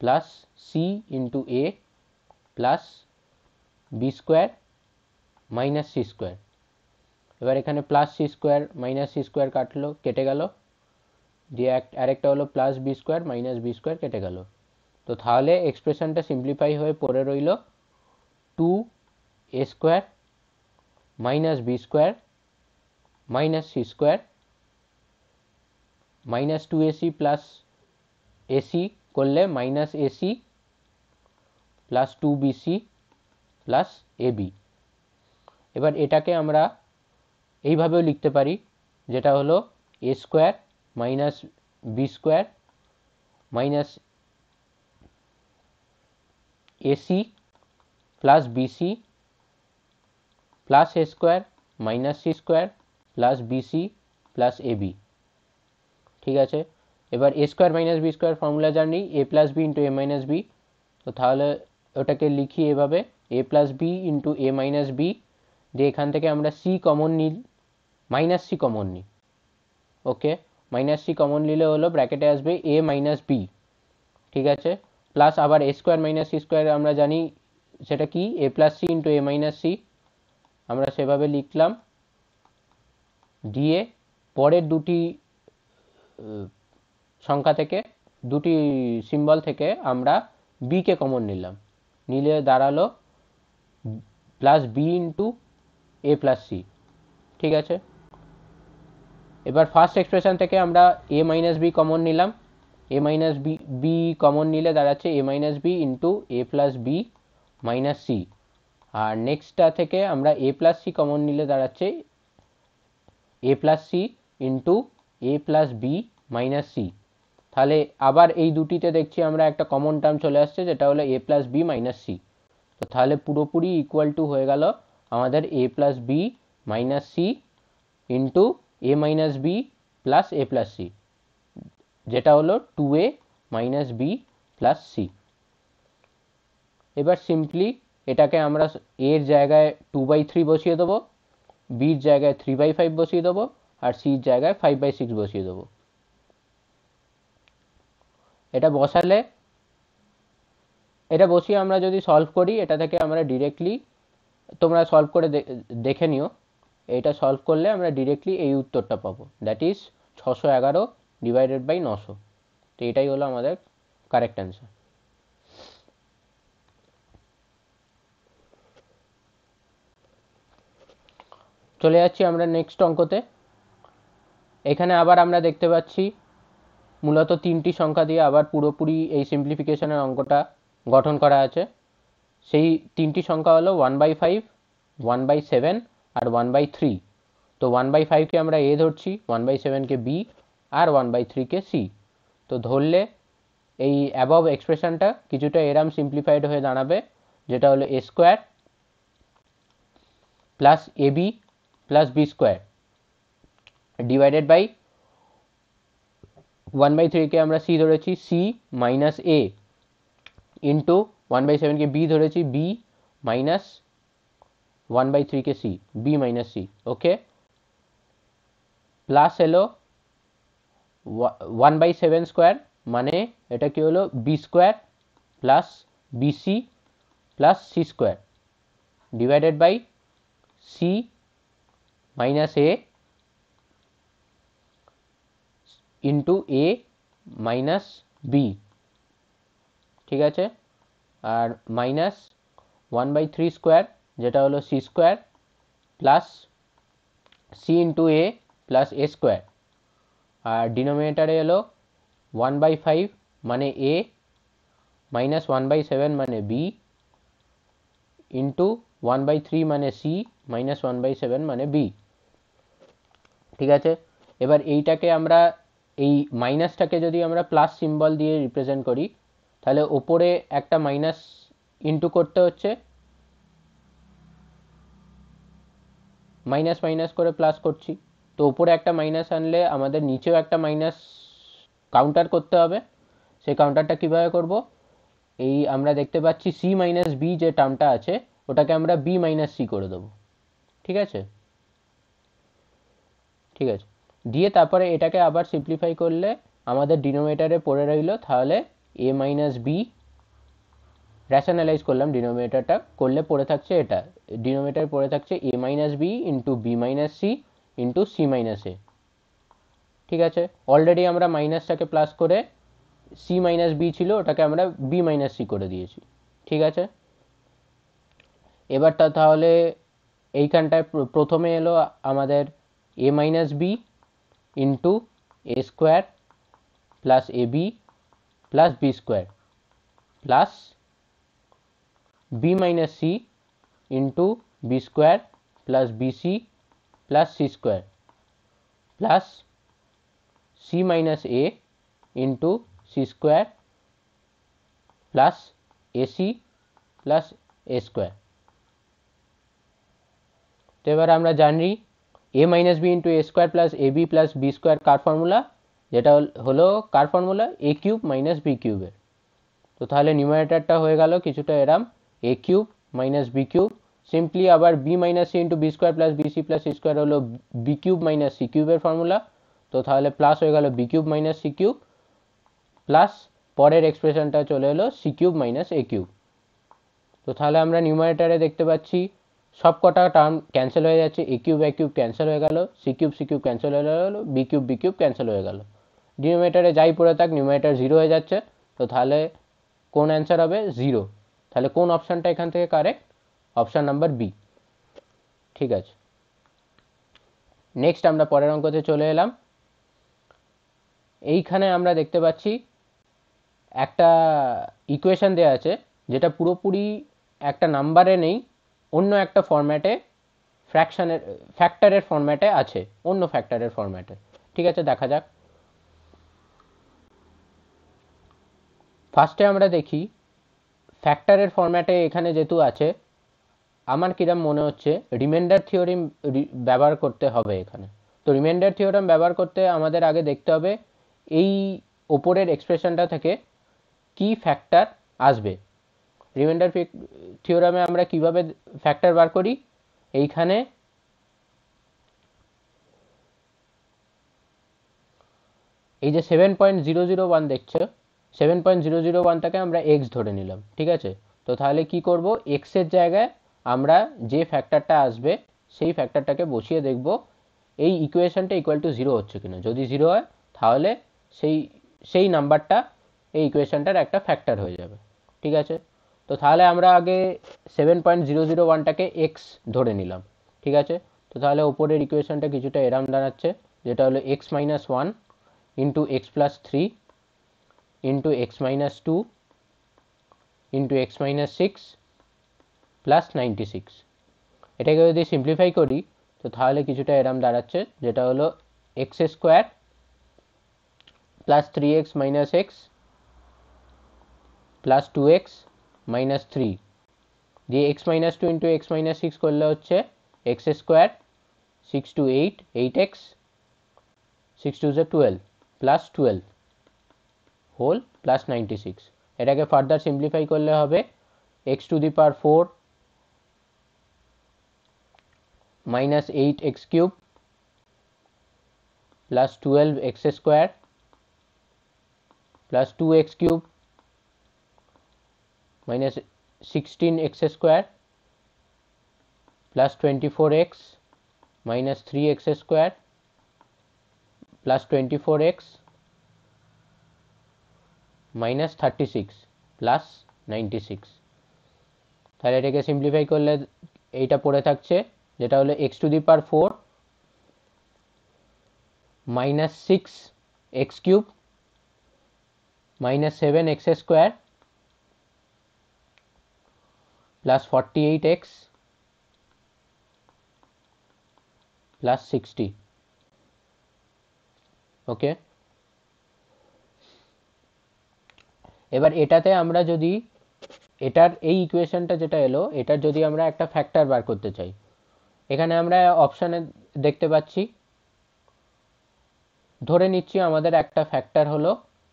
plus C into A plus B square minus c square. এবার এখানে plus C square minus c square কেটে গেল, দিয়ে আরেকটা হলো plus B square minus B square কেটে গেল। তো তাহলে এক্সপ্রেশনটা সিম্পলিফাই হয়ে পড়ে রইল 2a square minus B square minus c square minus 2ac plus ac করলে minus ac plus 2bc plus ab. এবার এটাকে আমরা এইভাবেও লিখতে পারি, যেটা হলো এ square minus B square minus ac plus BC plus a square minus c square plus BC plus ab. ঠিক আছে, এবার এ square minus B square formula জানি a plus B into A minus B. তো তাহলে ওটাকে লিখি এভাবে এ প্লাস বি ইন্টু এ minus B, দিয়ে এখান থেকে আমরা সি কমন নিই, মাইনাস সি কমন নিই। ওকে, মাইনাস সি কমন নিলে হলো ব্র্যাকেটে আসবে এ মাইনাস বি। ঠিক আছে, প্লাস আবার এ স্কোয়ার মাইনাস সি স্কোয়ার আমরা জানি সেটা কি এ প্লাস সি ইন্টু এ মাইনাস সি, আমরা সেভাবে লিখলাম। দিয়ে পরের দুটি সংখ্যা থেকে, দুটি সিম্বল থেকে আমরা বি কে কমন নিলাম, নিলে দাঁড়ালো প্লাস বি ইন্টু এ প্লাস সি। ঠিক আছে, এবার ফার্স্ট এক্সপ্রেশন থেকে আমরা এ মাইনাস বি কমন নিলাম, এ মাইনাস বি কমন নিলে দাঁড়াচ্ছে এ মাইনাস বি ইন্টু এ প্লাস বি মাইনাস সি। আর নেক্সটটা থেকে আমরা এ প্লাস সি কমন নিলে দাঁড়াচ্ছে এ প্লাস সি ইন্টু এ প্লাস বি মাইনাস সি। তাহলে আবার এই দুটিতে দেখছি আমরা একটা কমন টার্ম চলে আসছে, যেটা হলো a plus B minus c. তো তাহলে পুরোপুরি ইকুয়াল টু হয়ে গেল আমাদের a plus B minus c into A minus b plus a plus c, যেটা হলো 2a minus b plus C. এবার সিম্পলি এটাকে আমরা এর জায়গায় 2/3 বসিয়ে দেবো, বির জায়গায় 3/5 বসিয়ে দেবো, আর সির জায়গায় 5/6 বসিয়ে দেবো। এটা বসিয়ে আমরা যদি সলভ করি, এটা থেকে আমরা ডিরেক্টলি, তোমরা সলভ করে দেখে নিও, এটা সলভ করলে আমরা ডিরেক্টলি এই উত্তরটা পাবো, দ্যাট ইজ 611 ডিভাইডেড বাই 900। তো এটাই হলো আমাদের কারেক্ট অ্যান্সার। চলে যাচ্ছি আমরা নেক্সট অঙ্কতে। এখানে আবার আমরা দেখতে পাচ্ছি মূলত তিনটি সংখ্যা দিয়ে আবার পুরোপুরি এই সিম্পলিফিকেশনের অঙ্কটা গঠন করা আছে। সেই তিনটি সংখ্যা হলো 1/5, 1/7 আর 1/3। তো 1/5কে আমরা এ ধরছি, 1/7কে বি আর 1/3কে সি। তো ধরলে এই অ্যাবভ এক্সপ্রেশনটা কিছুটা এরম সিম্পলিফাইড হয়ে দাঁড়াবে, যেটা হলো এ square plus A B plus B square divided by 1/3কে আমরা সি ধরেছি, সি মাইনাস এ ইন্টু 1/7কে বি ধরেছি, বি মাইনাস 1/3কে C, B minus C. Okay, plus এলো 1/7 স্কোয়ার, মানে এটা কি হলো B square plus BC plus C square divided by C minus A into A minus B. ঠিক আছে, আর মাইনাস 1/3 স্কোয়ার, যেটা হলো C square plus c into A plus a square, আর ডিনোমিনেটারে এলো 1/5 মানে এ মাইনাস 1/7 মানে বি ইন্টু 1/3 মানে সি মাইনাস 1/7 মানে বি। ঠিক আছে, এবার এইটাকে আমরা এই মাইনাসটাকে যদি আমরা প্লাস সিম্বল দিয়ে রিপ্রেজেন্ট করি, তাহলে ওপরে একটা মাইনাস ইন্টু করতে হচ্ছে, মাইনাস মাইনাস করে প্লাস করছি, তো উপরে একটা মাইনাস আনলে আমাদের নিচেও একটা মাইনাস কাউন্টার করতে হবে। সেই কাউন্টারটা কিভাবে করব, এই আমরা দেখতে পাচ্ছি সি মাইনাস বি যে টার্মটা আছে ওটাকে আমরা বি মাইনাস সি করে দেবো। ঠিক আছে, ঠিক আছে, দিয়ে তারপরে এটাকে আবার সিম্পলিফাই করলে আমাদের ডিনোমিনেটারে পড়ে রইল তাহলে এ মাইনাস বি, র্যাশনালাইজ করলাম ডিনোমিনেটারটা, করলে পড়ে থাকছে এটা, ডিনোমিনেটার পড়ে থাকছে a minus b into b minus c into c minus a. ঠিক আছে, অলরেডি আমরা মাইনাসটাকে প্লাস করে সি মাইনাস বি ছিল ওটাকে আমরা বি মাইনাস সি করে দিয়েছি। ঠিক আছে, এবারটা তাহলে এইখানটায় প্রথমে এলো আমাদের a minus b into a square plus A B plus B square plus B minus c into b square plus BC plus C square plus C minus A into c square plus ac plus a square. তো এবার আমরা জানি a minus b into a square plus A B plus B square কার formula, যেটা হলো কার formula, a cube minus b কিউবের। তো তাহলে নিউমারেটরটা হয়ে গেল কিছুটা এরম, a cube minus b cube, simply আবার b minus c into b square plus b c plus C square হলো বি কিউব মাইনাস সি কিউবের ফর্মুলা। তো তাহলে প্লাস হয়ে গেল b cube minus c cube, plus পরের এক্সপ্রেশনটা চলে এলো c cube minus a cube. তো তাহলে আমরা নিউমারেটরে দেখতে পাচ্ছি সব কটা টার্ম ক্যান্সেল হয়ে যাচ্ছে, এ কিউব ক্যান্সেল হয়ে গেল, সি কিউব ক্যান্সেল হয়ে গেল, বি কিউব ক্যান্সেল হয়ে গেল, ডিনোমিনেটরে যাই পড়ে থাক নিউমারেটর জিরো হয়ে যাচ্ছে। তো তাহলে কোন অ্যান্সার হবে, জিরো। তাহলে কোন অপশানটা এখান থেকে কারেক্ট, অপশান নাম্বার বি। ঠিক আছে, নেক্সট আমরা পরের অঙ্কতে চলে এলাম। এইখানে আমরা দেখতে পাচ্ছি একটা ইকুয়েশন দেওয়া আছে যেটা পুরোপুরি একটা নাম্বারে নেই, অন্য একটা ফরম্যাটে, ফ্যাক্টরের ফরম্যাটে আছে, অন্য ফ্যাক্টরের ফরম্যাটে। ঠিক আছে, দেখা যাক। ফার্স্টে আমরা দেখি ফ্যাক্টরের ফরম্যাটে এখানে যেহেতু আছে, আমার কিরম মনে হচ্ছে রিমাইন্ডার থিওরেম ব্যবহার করতে হবে এখানে। তো রিমাইন্ডার থিওরেম ব্যবহার করতে আমাদের আগে দেখতে হবে এই ওপরের এক্সপ্রেশনটা থেকে কি ফ্যাক্টর আসবে। রিমাইন্ডার থিওরেমে আমরা কিভাবে ফ্যাক্টর বার করি, এইখানে এই যে 7.001 দেখছো, 7.001টাকে আমরা এক্স ধরে নিলাম। ঠিক আছে, তো তাহলে কি করব, এক্সের জায়গায় আমরা যে ফ্যাক্টরটা আসবে সেই ফ্যাক্টরটাকে বসিয়ে দেখব এই ইকুয়েশনটা ইকুয়াল টু জিরো হচ্ছে কিনা। যদি জিরো হয় তাহলে সেই নাম্বারটা এই ইকুয়েশনটার একটা ফ্যাক্টর হয়ে যাবে। ঠিক আছে, তো তাহলে আমরা আগে 7.001টাকে এক্স ধরে নিলাম। ঠিক আছে, তো তাহলে ওপরের ইকুয়েশনটা কিছুটা এরম দাঁড়াচ্ছে, যেটা হলো X minus one into X plus three into x minus two into x minus six plus 96। এটাকে যদি সিম্পলিফাই করি তো তাহলে কিছুটা এরম দাঁড়াচ্ছে, যেটা হলো x square plus three x minus x plus two x minus three, দিয়ে x minus two into x minus six করলে হচ্ছে x square, six two eight, eight x, six two জে 12 প্লাস 12 হোল প্লাস 96। এটাকে further simplify করলে হবে x to the power 4 minus eight x cube plus 12 x square plus two x cube minus 16 x square plus 24x minus 3x square plus 24x minus 36 plus 96। তাহলে এটাকে simplify করলে এইটা পড়ে থাকছে, যেটা হলো x to the power 4 minus 6x³ minus 7x² plus 48x plus 60। ওকে, এবার এটাতে আমরা যদি এটার এই ইকুয়েশনটা যেটা এলো এটার যদি আমরা একটা ফ্যাক্টর বার করতে চাই, এখানে আমরা অপশানে দেখতে পাচ্ছি, ধরে নিচ্ছি আমাদের একটা ফ্যাক্টর হলো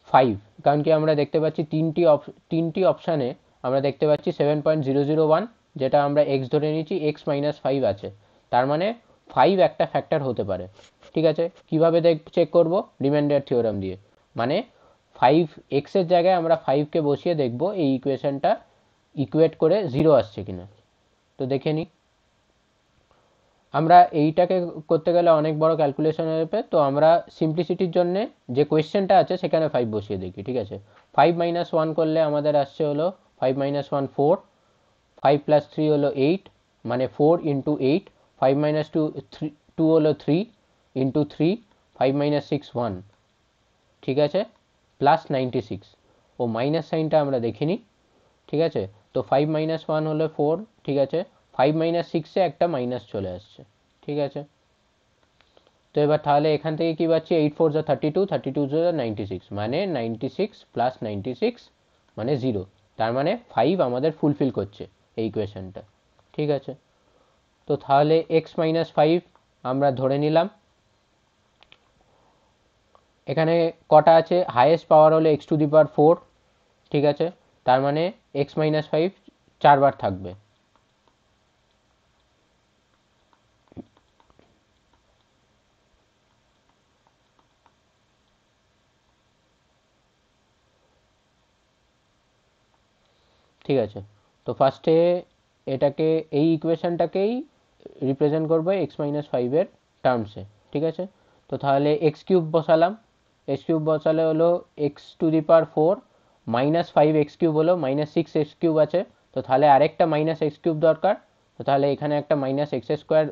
5, কারণ কি আমরা দেখতে পাচ্ছি তিনটি অপশানে আমরা দেখতে পাচ্ছি 7.001, যেটা আমরা x ধরে নিচ্ছি, x-5 আছে, তার মানে 5 একটা ফ্যাক্টর হতে পারে। ঠিক আছে, কিভাবে চেক করব? রিমাইন্ডার থিওরেম দিয়ে, মানে 5x এর জায়গায় আমরা 5কে বসিয়ে দেখব এই ইকুয়েশনটা ইকুয়েট করে 0 আসছে কিনা। তো দেখে নিই, আমরা এইটাকে করতে গেলে অনেক বড় ক্যালকুলেশন হয়ে যাবে, তো আমরা সিম্পলিসিটির জন্য যে কোয়েশ্চেনটা আছে সেখানে 5 বসিয়ে দেখি। ঠিক আছে, 5 - 1 করলে আমাদের আসছে হলো 5 - 1 4, 5 + 3 হলো 8, মানে 4 × 8, 5 - 2 হলো 3 × 3, 5 - 6 1। ঠিক আছে, প্লাস 96, ও মাইনাস সাইনটা আমরা দেখিনি। ঠিক আছে, তো 5 - 1 হলো 4, ঠিক আছে, 5 - 6-এ একটা মাইনাস চলে আসছে। ঠিক আছে, তো এবার তাহলে এখান থেকে কি পাচ্ছি, 8 4 যা 32, 32 যা 96, মানে 96 প্লাস 96 মানে 0, তার মানে 5 আমাদের ফুলফিল করছে এই ইকুয়েশনটা। ঠিক আছে, তো তাহলে x-5 আমরা ধরে নিলাম। এখানে কটা আছে, হাইয়েস্ট পাওয়ার হলো x⁴, ঠিক আছে, তার মানে x-5 4বার থাকবে। ঠিক আছে, তো ফার্স্টে এটাকে এই ইকুয়েশনটাকেই রিপ্রেজেন্ট করবো x-5 এর টার্মসে। ঠিক আছে, তো তাহলে x³ বসালাম, x³ বসালে হলো x⁴ মাইনাস 5x³ হলো -6x³ আছে, তো তাহলে আরেকটা -x³ দরকার, তো তাহলে এখানে একটা -x²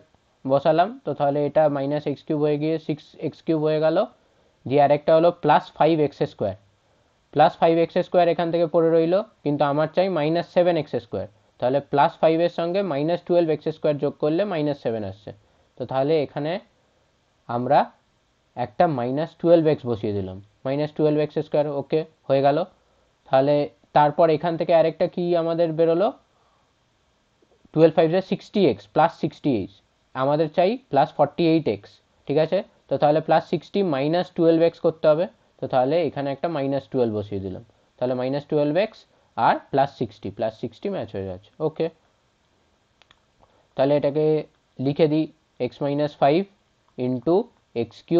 বসালাম, তো তাহলে এটা -x³ হয়ে গিয়ে 6x³ হয়ে গেল, দিয়ে আরেকটা হলো +5x², +5x² এখান থেকে পড়ে রইলো, কিন্তু আমার চাই -7x², তাহলে +5 এর সঙ্গে -12x² যোগ করলে -7 আসছে, তো তাহলে এখানে আমরা একটা -12x বসিয়ে দিলাম, -12x²। ওকে, হয়ে গেল। তাহলে তারপর এখান থেকে আরেকটা কি আমাদের বেরোলো, 12 5 60x, +60, আমাদের চাই +48x। ঠিক আছে, তো তাহলে +60 -12x করতে হবে, তো তাহলে এখানে একটা -12 বসিয়ে দিলাম, তাহলে -12x আর +60 ম্যাচ হয়ে যাচ্ছে। ওকে, তাহলে এটাকে লিখে দিই, x-5 into x³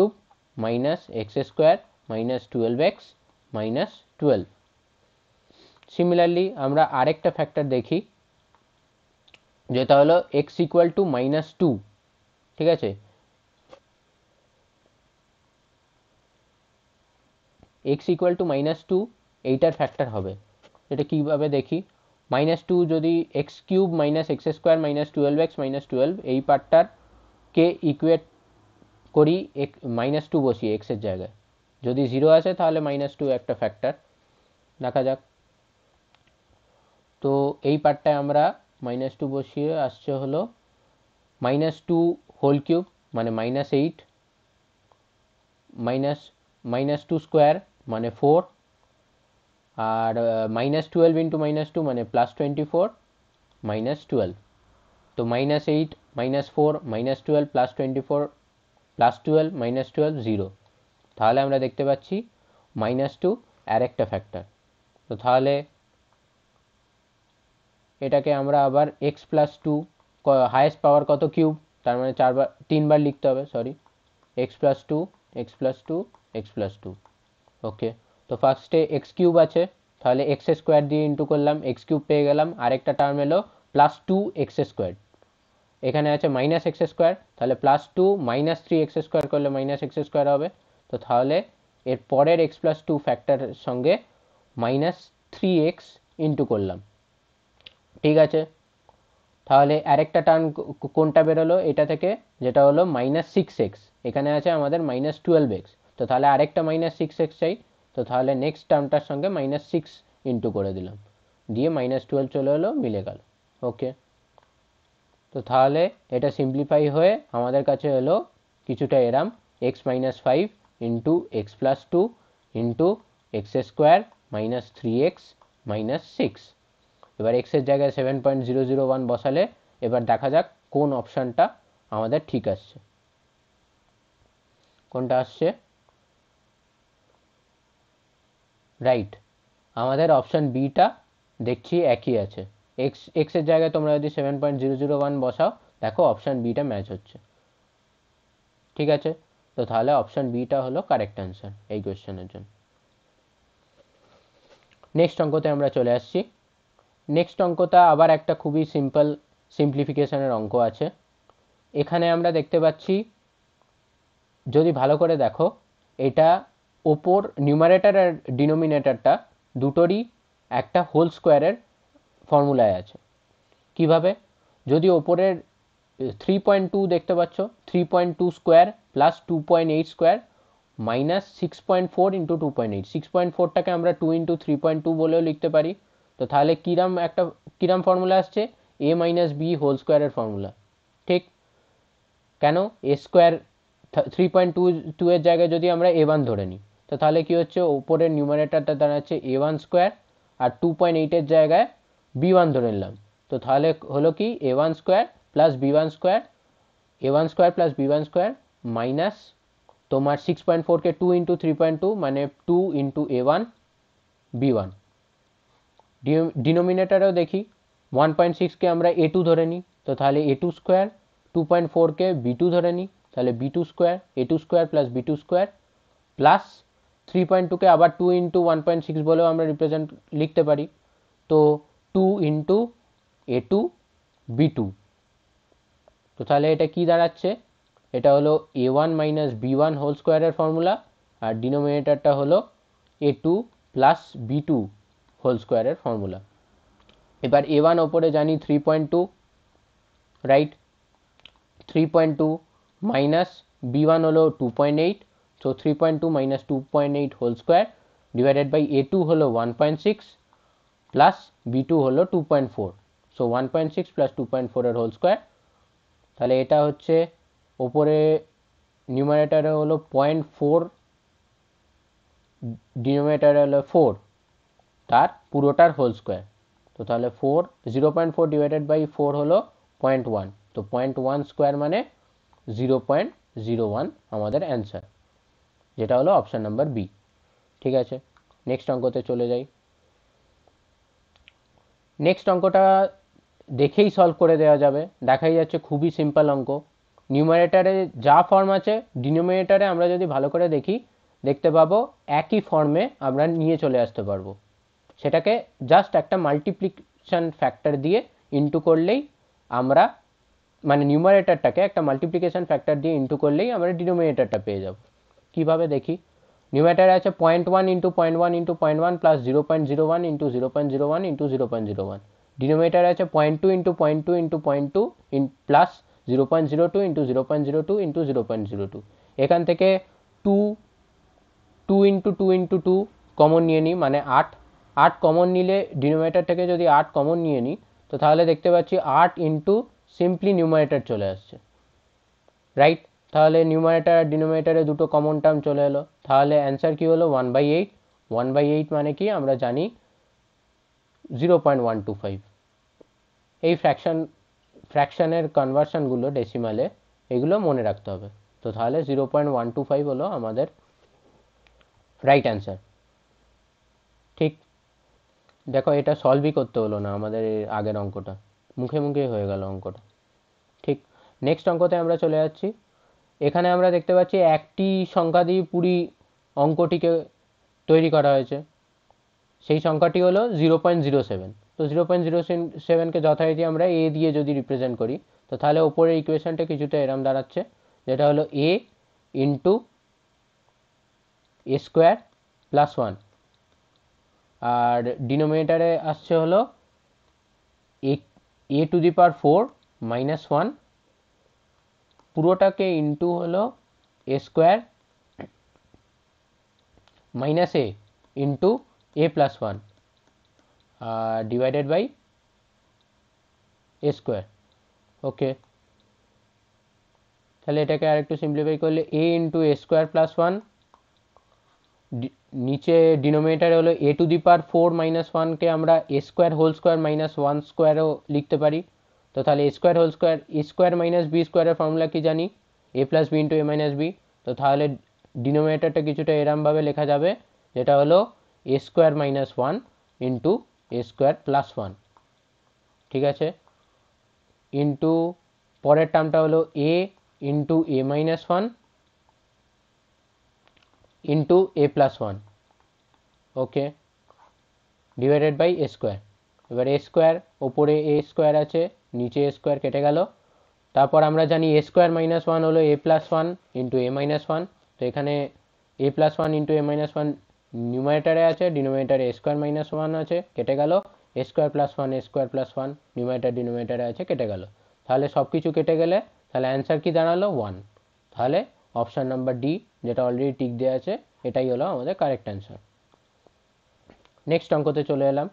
minus x² minus 12x minus 12। Similarly আমরা আরেকটা ফ্যাক্টর দেখি, যেটা হলো x = -2। ঠিক আছে, x = -2 এইটার ফ্যাক্টর হবে, এটা কিভাবে দেখি, -2 যদি x³ - x² - 12x - 12 এই পার্টটার কে ইকুয়েট করি -2 বসিয়ে x এর জায়গায়, যদি 0 আসে তাহলে -2 একটা ফ্যাক্টর, দেখা যাক। তো এই পার্টটায় আমরা -2 বসিয়ে আসছে হলো -2³ মানে -8, -2² মানে 4, আর -12 × -2 মানে +24 -12, তো -8 -4 -12 +24 +12 -12 0, তাহলে আমরা দেখতে পাচ্ছি -2 আর একটা ফ্যাক্টর। তো তাহলে এটাকে আমরা আবার x+2, হাইয়েস্ট পাওয়ার কত কিউব, তার মানে 3বার লিখতে হবে, সরি, x+2 x+2 x+2। ওকে, তো ফার্স্টে x³ আছে, তাহলে x² দিয়ে ইন্টু করলাম, x³ পেয়ে গেলাম, আরেকটা টার্ম এলো +2x², এখানে আছে -x², তাহলে +2 -3x² করলে -x² হবে, তো তাহলে এর পরের x+2 ফ্যাক্টরের সঙ্গে -3x ইন্টু করলাম। ঠিক আছে, তাহলে আরেকটা টার্ম কোনটা বেরোলো এটা থেকে, যেটা হলো -6x, এখানে আছে আমাদের -12x, তো তাহলে আরেকটা -6x চাই, তো তাহলে নেক্সট টার্মটার সঙ্গে -6 ইন্টু করে দিলাম, দিয়ে -12 চলে এলো, মিলে গেল। ওকে, তো তাহলে এটা সিম্পলিফাই হয়ে আমাদের কাছে হলো কিছুটা এরাম x-5 into X plus 2 into x square minus 3x minus 6। এবার x এর জায়গায় 7.001 বসালে এবার দেখা যাক কোন অপশানটা আমাদের ঠিক আসছে। কোনটা আসছে? রাইট, আমাদের অপশান বিটা দেখছি একই আছে। এক্স এর জায়গায় তোমরা যদি 7.001 বসাও, দেখো অপশান বিটা ম্যাচ হচ্ছে। ঠিক আছে, তো তাহলে অপশান বিটা হলো কারেক্ট অ্যান্সার এই কোয়েশ্চেনের জন্য। নেক্সট অঙ্কতে আমরা চলে আসছি। নেক্সট অঙ্কটা আবার একটা খুবই সিম্পল সিম্পলিফিকেশনের অঙ্ক আছে। এখানে আমরা দেখতে পাচ্ছি, যদি ভালো করে দেখো, এটা ওপর নিউমারেটর আর ডিনোমিনেটরটা দুটোরই একটা হোল স্কোয়ারের ফর্মুলায় আছে। কিভাবে? যদি ওপরের 3.2 দেখতে পাচ্ছ, 3.2 square plus 2.8 square minus 6.4 into 2.8, 6.4টাকে আমরা 2 ইন্টু 3.2 বলেও লিখতে পারি। তো তাহলে কিরাম ফর্মুলা আসছে? a মাইনাস বি হোল স্কোয়ারের ফর্মুলা। ঠিক, কেন? এ স্কোয়ার 3.2 এর জায়গায় যদি আমরা a1 ধরে নিই, তো তাহলে কি হচ্ছে, ওপরের নিউমারেটরটা দাঁড়াচ্ছে a1 স্কোয়ার, আর 2.8 এর জায়গায় b1 ধরে নিলাম, তো তাহলে হলো কি a1 square plus b1 square, a1 square plus b1 square minus তোমার 6.4কে 2 ইন্টু 3.2 মানে 2 ইন্টু a1 b1। ডিনোমিনেটারেও দেখি, 1.6কে আমরা a2 ধরে নিই, তো তাহলে a2 স্কোয়ার, 2.4কে b2 ধরে নিই, তাহলে b2 square, a2 square plus b2 square plus 3.2কে আবার 2 ইন্টু 1.6 বলেও আমরা রিপ্রেজেন্ট লিখতে পারি, তো 2 ইন্টু a2 b2। তো তাহলে এটা কি দাঁড়াচ্ছে? এটা হলো a1 মাইনাস b1 হোল স্কোয়ারের ফর্মুলা, আর ডিনোমিনেটরটা হলো a2 প্লাস b2 হোল স্কোয়ারের ফর্মুলা। এবার a1 ওপরে জানি 3.2, রাইট, 3.2 মাইনাস b1 হলো 2.8, so 3.2 minus 2.8 whole square divided by a2 হলো 1.6 প্লাস b2 হলো 2.4, সো 1.6 প্লাস 2.4 এর হোল স্কোয়ার। তাহলে এটা হচ্ছে ওপরে নিউমারেটারে হলো 0.4, ডিনোমিনেটারে হলো 4, তার পুরোটার হোল স্কোয়ার। তো তাহলে 0.4 ডিভাইডেড বাই 4 হলো 0.1, তো 0.1 স্কোয়ার মানে 0.01 আমাদের অ্যান্সার, যেটা হলো অপশান নাম্বার বি। ঠিক আছে, নেক্সট অঙ্কতে চলে যাই। নেক্সট অঙ্কটা দেখেই সলভ করে দেওয়া যাবে, দেখাই যাচ্ছে খুবই সিম্পল অঙ্ক। নিউমারেটারে যা ফর্ম আছে, ডিনোমিনেটারে আমরা যদি ভালো করে দেখি, দেখতে পাবো একই ফর্মে আমরা নিয়ে চলে আসতে পারবো। সেটাকে জাস্ট একটা মাল্টিপ্লিকেশন ফ্যাক্টর দিয়ে ইন্টু করলেই আমরা, মানে নিউমারেটরটাকে একটা মাল্টিপ্লিকেশন ফ্যাক্টর দিয়ে ইন্টু করলেই আমরা ডিনোমিনেটরটা পেয়ে যাব। কিভাবে দেখি? নিউমারেটারে আছে 0.1 into 0.1 into 0.1 plus 0.01 into 0.01 into 0.01। ডিনোমিনেটারে আছে 0.2 into 0.2 into 0.2 plus 0.02 into 0.02 into 0.02। এখান থেকে 2 2 ইন্টু 2 ইন্টু 2 কমন নিয়ে নিই, মানে 8। 8 কমন নিলে, ডিনোমিনেটর থেকে যদি 8 কমন নিয়ে নিই, তো তাহলে দেখতে পাচ্ছি 8 ইন্টু সিম্পলি নিউমারেটর চলে আসছে, রাইট। তাহলে নিউমারেটর আর ডিনোমিনেটরে দুটো কমন টার্ম চলে এলো, তাহলে অ্যান্সার কি হলো 1/8। 1/8 মানে কি আমরা জানি 0.125। এই ফ্র্যাকশনের কনভার্সনগুলো ডেসিমালে, এগুলো মনে রাখতে হবে। তো তাহলে 0.125 হলো আমাদের রাইট অ্যান্সার। ঠিক, দেখো এটা সলভই করতে হলো না আমাদের আগের অঙ্কটা, মুখে মুখেই হয়ে গেল অঙ্কটা। ঠিক, নেক্সট অঙ্কতে আমরা চলে যাচ্ছি। এখানে আমরা দেখতে পাচ্ছি একটি সংখ্যা দিয়ে পুরি অঙ্কটিকে তৈরি করা হয়েছে। সেই সংখ্যাটি হলো 0.07। তো 0.07কে যথারীতি আমরা এ দিয়ে যদি রিপ্রেজেন্ট করি, তো তাহলে ওপরের ইকুয়েশনটা কিছুটা এরম দাঁড়াচ্ছে, যেটা হলো a into a square plus 1, আর ডিনোমিনেটারে আসছে হলো a to the power 4 minus 1 পুরোটাকে ইন্টু হলো a square minus a into a plus 1 divided by a square. Okay, তাহলে এটাকে আরেকটু সিম্পলিফাই করলে a into a square plus 1, নিচে ডিনোমিনেটারে হলো a to the power 4 minus 1 কে আমরা a square whole square minus 1 স্কোয়ারও লিখতে পারি। তো তাহলে a square whole square, a square minus b স্কোয়ারের ফর্মুলা কি জানি, a plus B into a minus B. তো তাহলে ডিনোমিনেটারটা কিছুটা এরমভাবে লেখা যাবে, যেটা হলো a square minus 1 into a square plus 1। ঠিক আছে, ইন্টু পরের টার্মটা হলো a into a minus 1 into a plus 1। Okay, divided by A square. এবার এ স্কোয়ার, ওপরে এ স্কোয়ার আছে, নিচে এ স্কোয়ার কেটে গেল। তারপর আমরা জানি এ স্কোয়ার মাইনাস 1 হলো a plus 1 into A minus 1। তো এখানে এ প্লাস 1 ইন্টু এ মাইনাস 1 নিউমারেটারে আছে, ডিনোমিনেটারে এ স্কোয়ার মাইনাস 1 আছে, কেটে গেল। এ স্কোয়ার প্লাস 1 এ স্কোয়ার প্লাস 1 নিউমারেটার ডিনোমিনেটারে আছে, কেটে গেল। তাহলে সব কিছু কেটে গেলে তাহলে অ্যান্সার কি দাঁড়ালো 1। তাহলে অপশান নাম্বার ডি, যেটা অলরেডি টিক দেওয়া আছে, এটাই হলো আমাদের কারেক্ট অ্যান্সার। নেক্সট অঙ্কতে চলে এলাম।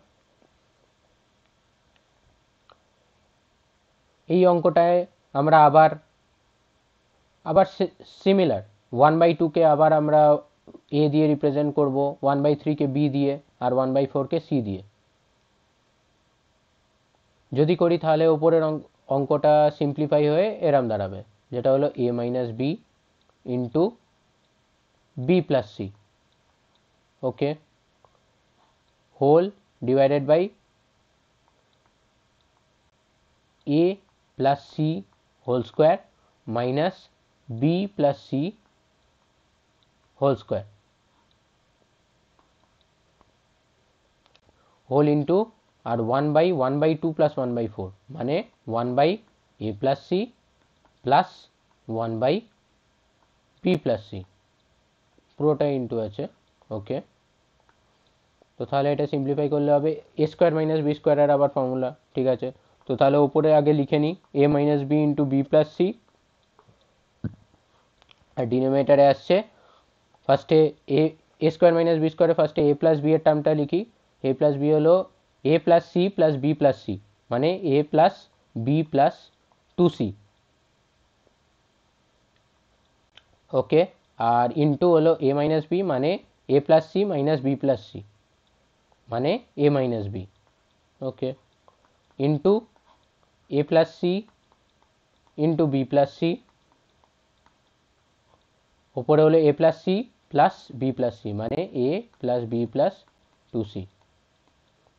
এই অঙ্কটায় আমরা আবার সিমিলার 1/2 কে আবার আমরা এ দিয়ে রিপ্রেজেন্ট করব, 1/3 কে বি দিয়ে, আর 1/4 কে সি দিয়ে। যদি করি তাহলে উপরের অঙ্কটা সিম্পলিফাই হয়ে এরম দাঁড়াবে, যেটা হলো a minus b into B plus c. Okay, whole divided by A plus c whole square minus b plus c whole square, whole into আর 1/2 প্লাস 1/4 মানে 1/a plus C plus 1/b plus c, পুরোটাই into আছে। Okay, তো তাহলে এটা simplify করলে হবে এ square minus B স্কোয়ারের আবার ফর্মুলা। ঠিক আছে, তো তাহলে উপরে আগে লিখে নিই a minus b into B plus c, আর ডিনোমিনেটারে আসছে ফার্স্টে এ স্কোয়ার মাইনাস বি স্কোয়ারে ফার্স্টে এ প্লাস বি এর টার্মটা লিখি। এ প্লাস বি হলো a plus C plus B plus c, মানে a plus B plus 2c। Okay, আর ইন্টু হলো এ মাইনাস বি মানে a plus C minus b plus c, মানে a minus b. Okay, into A plus C into B plus c, ওপরে হলো a plus C plus B plus c মানে a plus B plus 2c।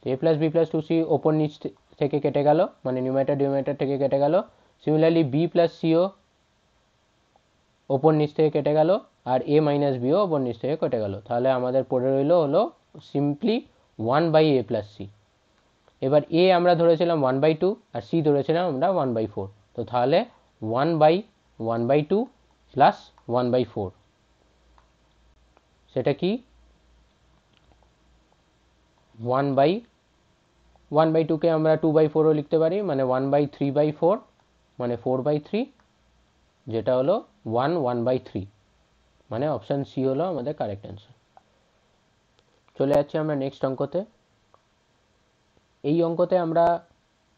A plus B plus 2c ওপর নিচ থেকে কেটে গেল, মানে নিউমারেটর ডিনোমিনেটর থেকে কেটে গেল। সিমিলারলি বি প্লাস সিও ওপর নিচ থেকে কেটে গেল, আর এ মাইনাস বিও ওপর নিচ থেকে কেটে গেল। তাহলে আমাদের পড়ে রইল হলো সিম্পলি 1/a প্লাস সি। এবার এ আমরা ধরেছিলাম 1/2 আর সি ধরেছিলাম আমরা 1/4। তো তাহলে 1/1/2 প্লাস 1/4, সেটা কি 1/1/2কে আমরা 2/4ও লিখতে পারি, মানে 1/3/4 মানে 4/3, যেটা হলো 1/3, মানে অপশান সি হলো আমাদের কারেক্ট অ্যান্সার। চলে যাচ্ছি আমরা নেক্সট অঙ্কতে। এই অঙ্কতে আমরা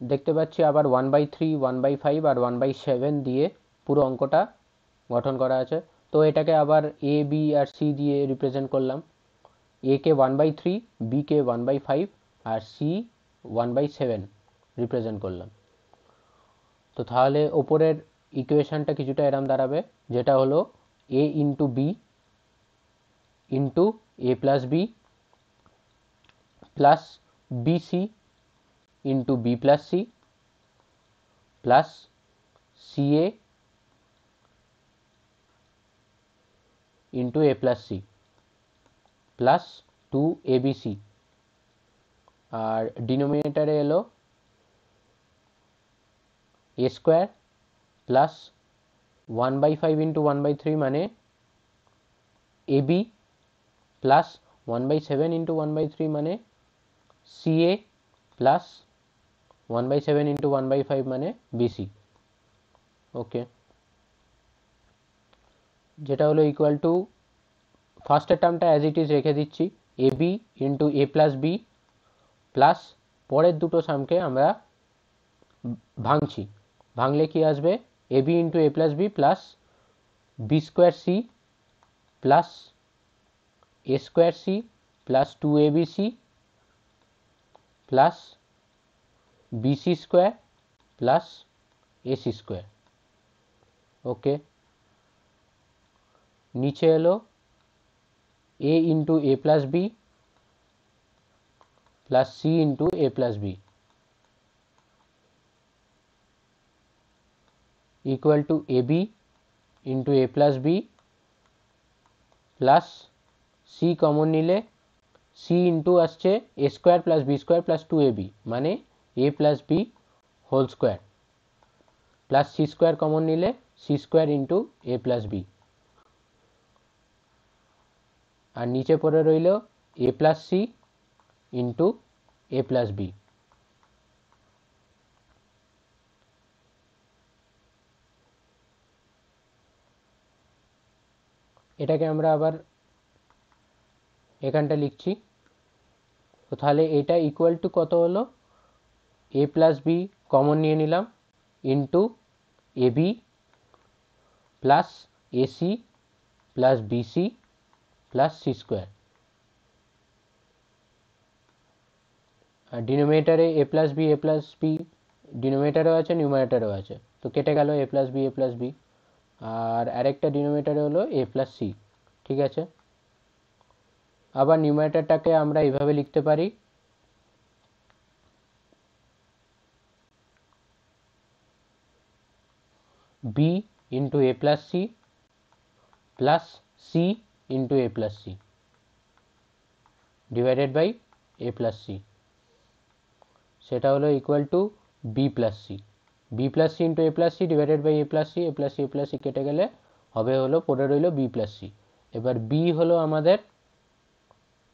দেখতে পাচ্ছি আবার 1/3, 1/5 আর 1/7 দিয়ে পুরো অঙ্কটা গঠন করা আছে। তো এটাকে আবার এ বি আর সি দিয়ে রিপ্রেজেন্ট করলাম। এ কে 1/3, বি কে 1/5 আর সি 1/7 রিপ্রেজেন্ট করলাম। তো তাহলে ওপরের ইকুয়েশনটা কিছুটা এরম দাঁড়াবে, যেটা হলো a into b into A plus B plus bc into B plus C plus ca into A plus C plus 2abc, আর ডিনোমিনেটারে এলো এ স্কোয়ার প্লাস 1/5 ইন্টু 1/3 মানে এবি প্লাস 1/7 ইন্টু 1/3 মানে সিএ প্লাস 1/7 ইন্টু 1/5 মানে BC. ওকে, যেটা হলো equal two ফার্স্টের টার্মটা as it is রেখে দিচ্ছি, a b into A plus B plus পরের দুটো সামকে আমরা ভাঙছি, ভাঙলে কি আসবে, a b into A plus B plus B square c plus a square c plus 2abc plus bc square plus ac square. Okay, নিচে এলো a into A plus B plus C into A plus b equal to a b into A plus B plus c common নিলে c into আসছে এ square plus B square plus 2ab মানে a plus B whole square plus C square common নিলে c square into এ plus b, আর নিচে পড়ে রইল a plus C into A plus b. এটাকে আমরা আবার এখানটা লিখছি, তো তাহলে এটা ইকুয়াল টু কত হলো, এ প্লাস বি কমন নিয়ে নিলাম into a B plus ac plus BC plus C square, আর ডিনোমিনেটারে এ প্লাস বি ডিনোমিনেটারেও আছে নিউমারেটারেও আছে, তো কেটে গেল এ প্লাস বি, আর আরেকটা ডিনোমিনেটারে হলো এ প্লাস সি। ঠিক আছে, আবার নিউমারেটারটাকে আমরা এইভাবে লিখতে পারি, B into A plus C plus C into A plus C divided by A plus C, সেটা হলো equal to B plus C into A plus C divided by A plus C কেটে গেলে হবে হলো পড়ে রইল বি প্লাস সি। এবার B হলো আমাদের,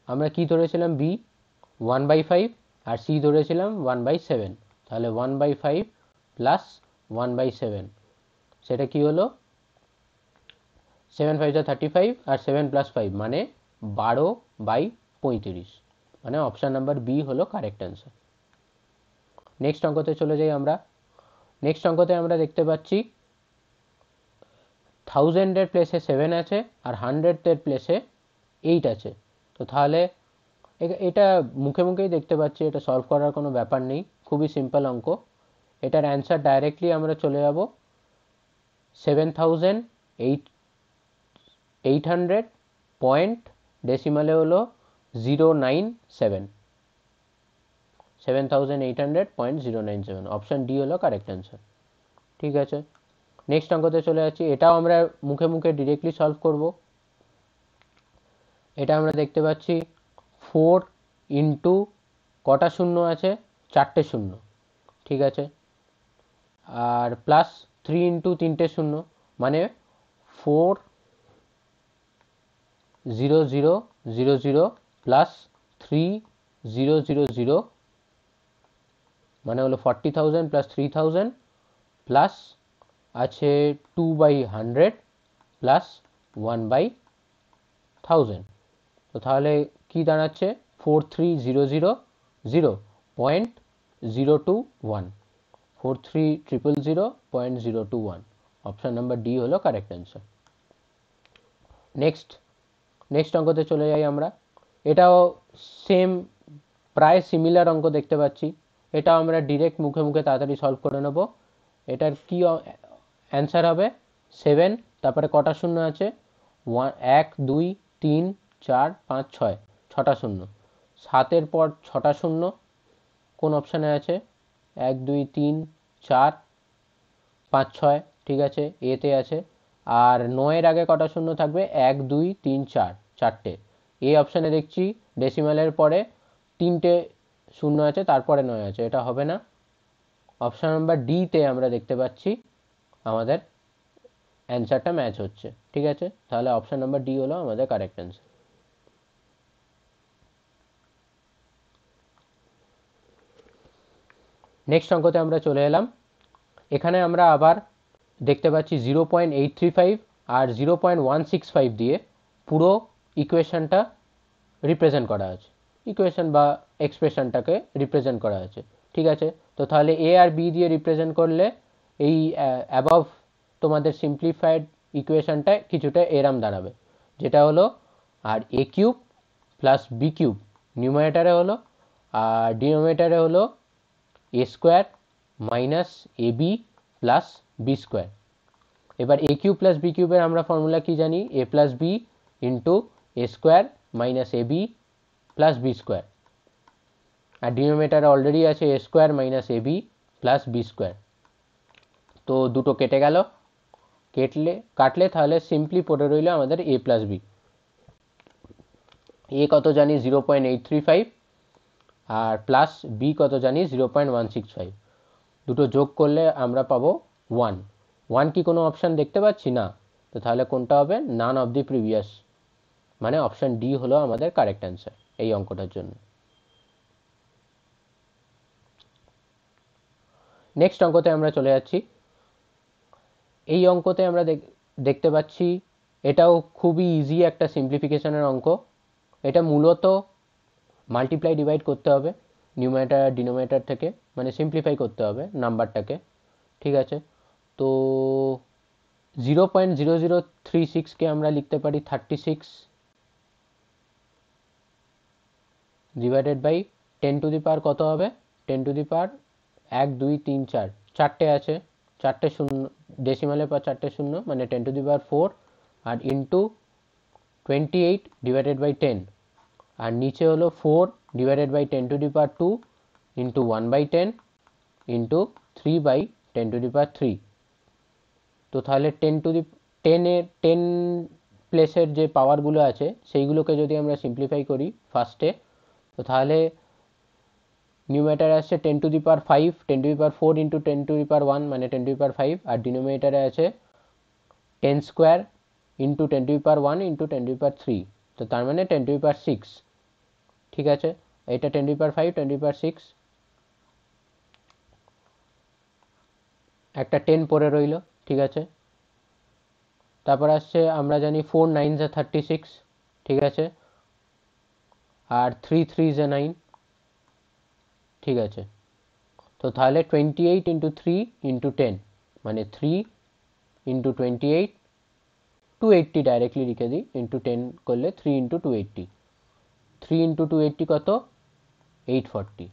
আমরা কি ধরেছিলাম, বি 1/5 আর সি ধরেছিলাম 1/7, তাহলে 1/5 প্লাস 1/7 সেটা কি হলো, 7 5 35 আর 7 প্লাস 5 মানে 12/35, মানে অপশান নাম্বার বি হলো কারেক্ট অ্যান্সার। নেক্সট অঙ্কতে চলে যাই আমরা। নেক্সট অঙ্কতে আমরা দেখতে পাচ্ছি 1000-এর প্লেসে 7 আছে আর 100-এর প্লেসে 8 আছে, তো তাহলে এটা মুখে মুখেই দেখতে পাচ্ছি, এটা সলভ করার কোনো ব্যাপার নেই, খুবই সিম্পল অঙ্ক। এটার অ্যান্সার ডাইরেক্টলি আমরা চলে যাব 7800 পয়েন্ট ডেসিমালে হলো 097, 7800.097, অপশান ডি হলো কারেক্ট অ্যান্সার। ঠিক আছে, নেক্সট অঙ্কতে চলে যাচ্ছি, এটাও আমরা মুখে মুখে ডিরেক্টলি সলভ করব। এটা আমরা দেখতে পাচ্ছি 4 ইন্টু কটা শূন্য আছে, 4টে শূন্য। ঠিক আছে, আর প্লাস 3 ইন্টু 3টে শূন্য মানে 40000 প্লাস 3000 মানে হলো 40,000 প্লাস 3000 প্লাস আছে 2/100 প্লাস 1/1000, তো তাহলে কি দাঁড়াচ্ছে 43000.021, 43000.021, অপশান নাম্বার ডি হলো কারেক্ট অ্যান্সার। নেক্সট অঙ্কতে চলে যাই আমরা। এটাও সেম প্রায় সিমিলার অঙ্ক দেখতে পাচ্ছি, এটাও আমরা ডিরেক্ট মুখে মুখে তাড়াতাড়ি সলভ করে নেব। এটার কি অ্যান্সার হবে, 7 তারপরে কটা শূন্য আছে, 1 2 3 4 5 6, 6টা শূন্য, 7-এর পর 6টা শূন্য কোন অপশানে আছে, 1 2 3 4 5 6, ঠিক আছে এতে আছে, আর 9-এর আগে কটা শূন্য থাকবে, 1 2 3 4, 4টে। এই অপশানে দেখছি ডেসিমালের পরে 3টে শূন্য আছে, তারপরে 9 আছে, এটা হবে না। অপশান নাম্বার ডিতে আমরা দেখতে পাচ্ছি আমাদের অ্যান্সারটা ম্যাচ হচ্ছে। ঠিক আছে, তাহলে অপশান নাম্বার ডি হলো আমাদের কারেক্ট অ্যান্সার। নেক্সট অঙ্কতে আমরা চলে এলাম। এখানে আমরা আবার দেখতে পাচ্ছি 0.835 আর 0.165 দিয়ে পুরো ইকুয়েশনটা রিপ্রেজেন্ট করা আছে, ইকুয়েশন বা এক্সপ্রেশনটাকে রিপ্রেজেন্ট করা আছে। ঠিক আছে, তো তাহলে এ আর বি দিয়ে রিপ্রেজেন্ট করলে এই অ্যাবভ তোমাদের সিম্পলিফাইড ইকুয়েশনটা কিছুটা এরম দাঁড়াবে, যেটা হলো আর এ কিউব প্লাস বি কিউব নিউমারেটারে হলো, আর ডিনোমিনেটারে হলো এ square minus a B plus B square. এবার এ কিউব প্লাস বি কিউবের আমরা ফর্মুলা কি জানি, a plus B into a square minus a B plus B square, আর ডিনোমিনেটারে অলরেডি আছে এ square minus a B plus B square. তো দুটো কেটে গেল, কাটলে তাহলে সিম্পলি পড়ে রইল আমাদের এ প্লাস বি। এ কত জানি 0.835 আর প্লাস বি কত জানি 0.165, দুটো যোগ করলে আমরা পাবো 1 কি কোনো অপশান দেখতে পাচ্ছি না, তো তাহলে কোনটা হবে, নান অফ দি প্রিভিয়াস, মানে অপশান ডি হলো আমাদের কারেক্ট অ্যান্সার এই অঙ্কটার জন্য। নেক্সট অঙ্কতে আমরা চলে যাচ্ছি। এই অঙ্কতে আমরা দেখতে পাচ্ছি এটাও খুবই ইজি একটা সিম্পলিফিকেশনের অঙ্ক। এটা মূলত মাল্টিপ্লাই ডিভাইড করতে হবে নিউমারেটর আর ডিনোমিনেটর থেকে, মানে সিম্পলিফাই করতে হবে নাম্বারটাকে। ঠিক আছে, তো 0.0036কে আমরা লিখতে পারি 36 ডিভাইডেড বাই 10 টু দি পাওয়ার কত হবে, 10 টু দি পাওয়ার 1 2 3 4, চারটে আছে, চারটে শূন্য ডেসিমালের পর চারটে শূন্য, মানে 10 টু দি পাওয়ার 4 আর ইন্টু 28 ডিভাইডেড বাই 10, আর নিচে হলো 4 divided by 10 to the power 2 into 1/10 into 3/10 to the power 3। তো তাহলে 10 প্লেসের যে পাওয়ারগুলো আছে সেইগুলোকে যদি আমরা সিম্পলিফাই করি ফার্স্টে, তো তাহলে নিউমারেটারে আসছে 10 to the power 5, 10 to the power 4 into 10 to the power 1, মানে 10 টু দি পাওয়ার 5, আর ডিনোমিনেটারে আছে 10 square into 10 to the power 1 into 10 to the power 3, তো তার মানে 10 টু দি পাওয়ার 6। ঠিক আছে, এটা 10 to the power 5, 10 to the পাওয়ার 6, একটা 10 পড়ে রইল। ঠিক আছে, তারপর আসছে আমরা জানি 4 9 36, ঠিক আছে, আর 3 3 9, ঠিক আছে, তো তাহলে 28 ইন্টু 3 ইন্টু 10, মানে 3 ইন্টু 28, 280 ডাইরেক্টলি লিখে দিই, ইন্টু 10 করলে 3 ইন্টু 280, 3 ইন্টু 280 কত, 840।